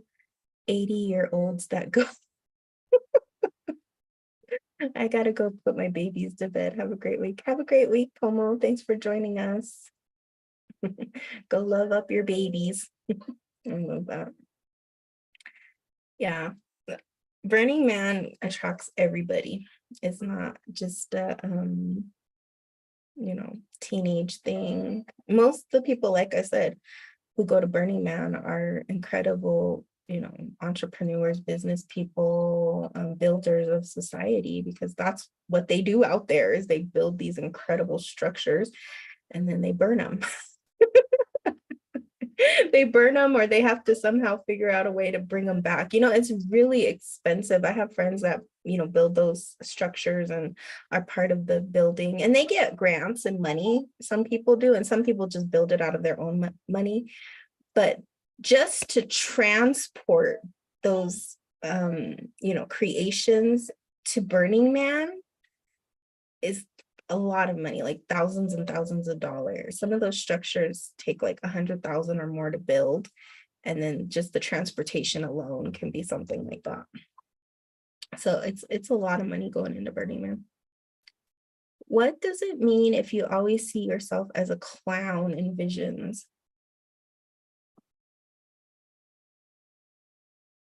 Speaker 1: 80-year-olds that go. I gotta go put my babies to bed. Have a great week. Have a great week, Pomo. Thanks for joining us. Go love up your babies. I love that. Yeah. Burning Man attracts everybody. It's not just a teenage thing. Most of the people, like I said, who go to Burning Man are incredible, entrepreneurs, business people, builders of society, because that's what they do out there is they build these incredible structures and then they burn them. They burn them, or they have to somehow figure out a way to bring them back. It's really expensive. I have friends that, build those structures and are part of the building, and they get grants and money. Some people do, and some people just build it out of their own money. But just to transport those, creations to Burning Man is a lot of money, like thousands and thousands of dollars. Some of those structures take like 100,000 or more to build. And then just the transportation alone can be something like that. So it's a lot of money going into Burning Man. What does it mean if you always see yourself as a clown in visions?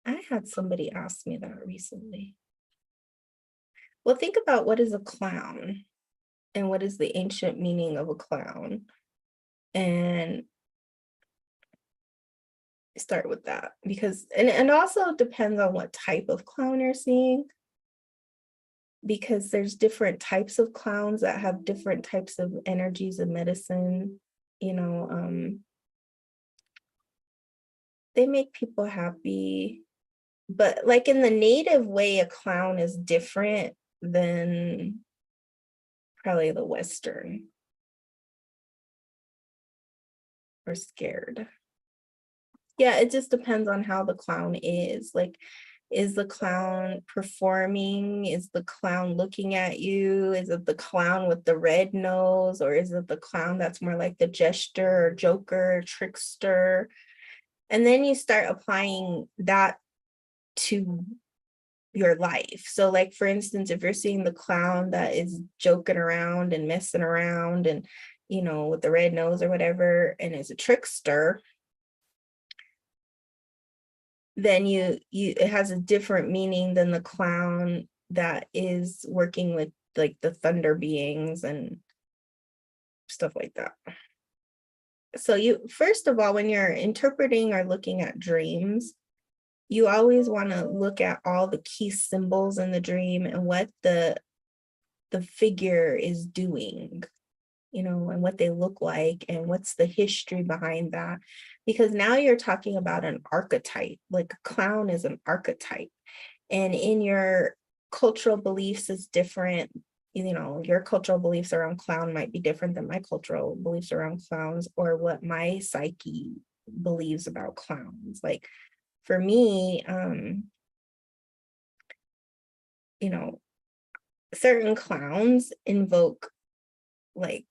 Speaker 1: I had somebody ask me that recently. Well, think about what is a clown and what is the ancient meaning of a clown, and start with that, because and also depends on what type of clown you're seeing, because there's different types of clowns that have different types of energies of medicine. They make people happy, but like in the native way, a clown is different than probably the Western, or scared. Yeah, it just depends on how the clown is. Like, is the clown performing? Is the clown looking at you? Is it the clown with the red nose? Or is it the clown that's more like the jester or joker, trickster? And then you start applying that to your life. So like, for instance, if you're seeing the clown that is joking around and messing around and, with the red nose or whatever, and is a trickster, then it has a different meaning than the clown that is working with like the thunder beings and stuff like that. So you, first of all, when you're interpreting or looking at dreams, you always want to look at all the key symbols in the dream and what the figure is doing, and what they look like and what's the history behind that. Because now you're talking about an archetype, like a clown is an archetype. And in your cultural beliefs is different. Your cultural beliefs around clown might be different than my cultural beliefs around clowns, or what my psyche believes about clowns. Like for me, certain clowns invoke like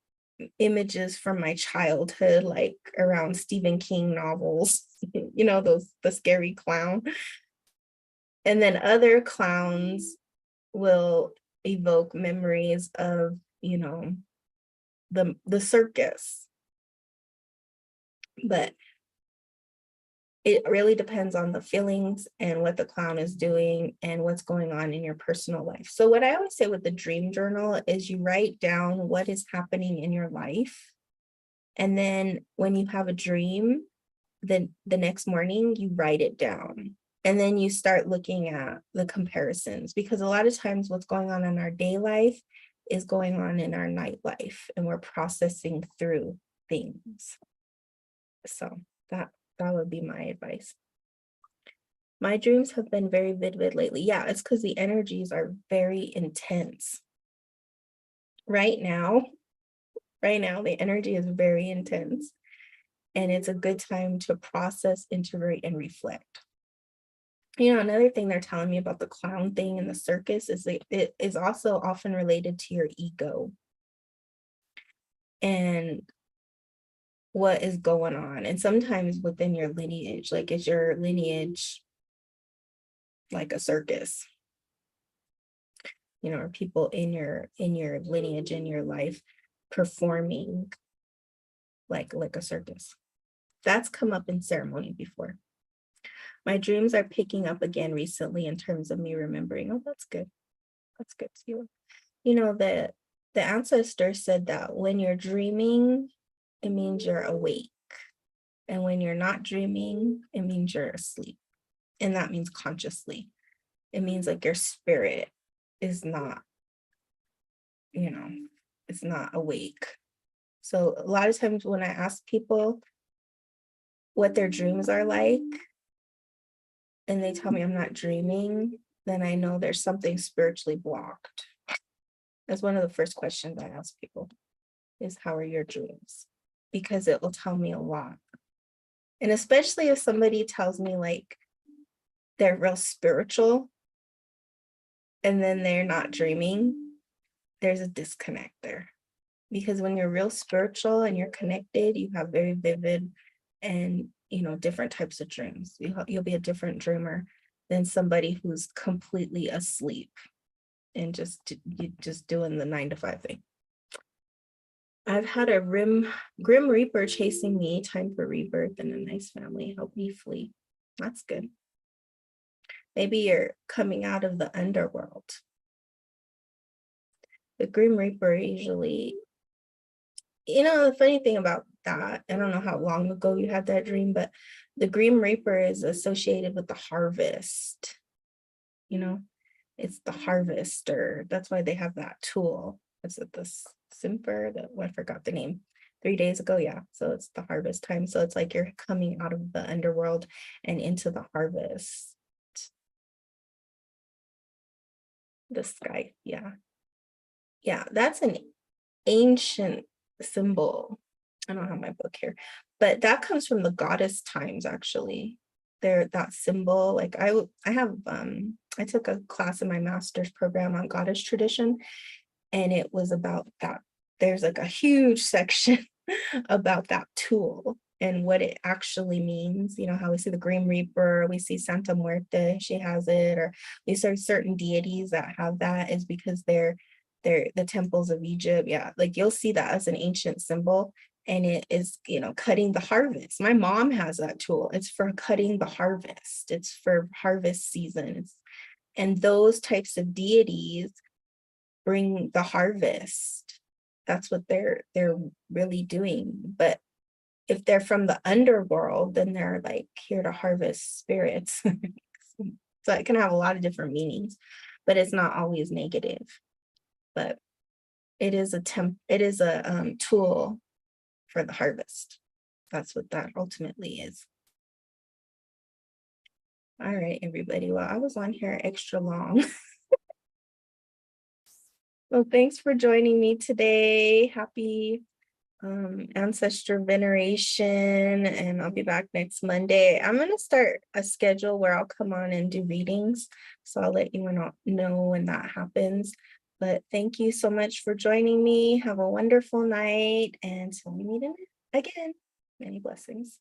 Speaker 1: images from my childhood, like around Stephen King novels, the scary clown. And then other clowns will evoke memories of, the circus. But it really depends on the feelings and what the clown is doing and what's going on in your personal life. So what I always say with the dream journal is you write down what is happening in your life. And then when you have a dream, then the next morning you write it down. And then you start looking at the comparisons, because a lot of times what's going on in our day life is going on in our night life, and we're processing through things. So that would be my advice. My dreams have been very vivid lately. Yeah, it's because the energies are very intense. Right now, right now the energy is very intense, and it's a good time to process, integrate, and reflect. Another thing they're telling me about the clown thing and the circus is it is also often related to your ego and what is going on. And sometimes within your lineage, like, is your lineage like a circus? Are people in your lineage, in your life, performing like a circus? That's come up in ceremony before. My dreams are picking up again recently in terms of me remembering. Oh, that's good. That's good too. The ancestors said that when you're dreaming, it means you're awake. And when you're not dreaming, it means you're asleep. And that means consciously. It means like your spirit is not, it's not awake. So a lot of times when I ask people what their dreams are like, and they tell me I'm not dreaming, then I know there's something spiritually blocked. That's one of the first questions I ask people is, how are your dreams? Because it will tell me a lot. And especially if somebody tells me like they're real spiritual and then they're not dreaming, there's a disconnect there. Because when you're real spiritual and you're connected, you have very vivid and, different types of dreams. You'll be a different dreamer than somebody who's completely asleep and just doing the 9 to 5 thing. I've had a grim reaper chasing me, time for rebirth and a nice family, help me flee. That's good. Maybe you're coming out of the underworld. The grim reaper usually, the funny thing about that, I don't know how long ago you had that dream, but the grim reaper is associated with the harvest. It's the harvester. That's why they have that tool. Is it the Simper? I forgot the name. 3 days ago, yeah. So it's the harvest time. So it's like you're coming out of the underworld and into the harvest. The sky, yeah. Yeah, that's an ancient symbol. I don't have my book here, but that comes from the goddess times, actually. That symbol, like I took a class in my master's program on goddess tradition, and it was about that. There's like a huge section about that tool and what it actually means. How we see the Grim Reaper, we see Santa Muerte, she has it, or we see certain deities that have that, is because they're the temples of Egypt. Yeah, like you'll see that as an ancient symbol, and it is, cutting the harvest. My mom has that tool. It's for cutting the harvest. It's for harvest seasons. And those types of deities bring the harvest. That's what they're really doing. But if they're from the underworld, then they're like here to harvest spirits. So it can have a lot of different meanings, but it's not always negative. But it is a tool for the harvest. That's what that ultimately is. All right, everybody. Well, I was on here extra long. Well, thanks for joining me today. Happy ancestor veneration, and I'll be back next Monday. I'm going to start a schedule where I'll come on and do readings, so I'll let you know when that happens. But thank you so much for joining me. Have a wonderful night, and until we meet again. Many blessings.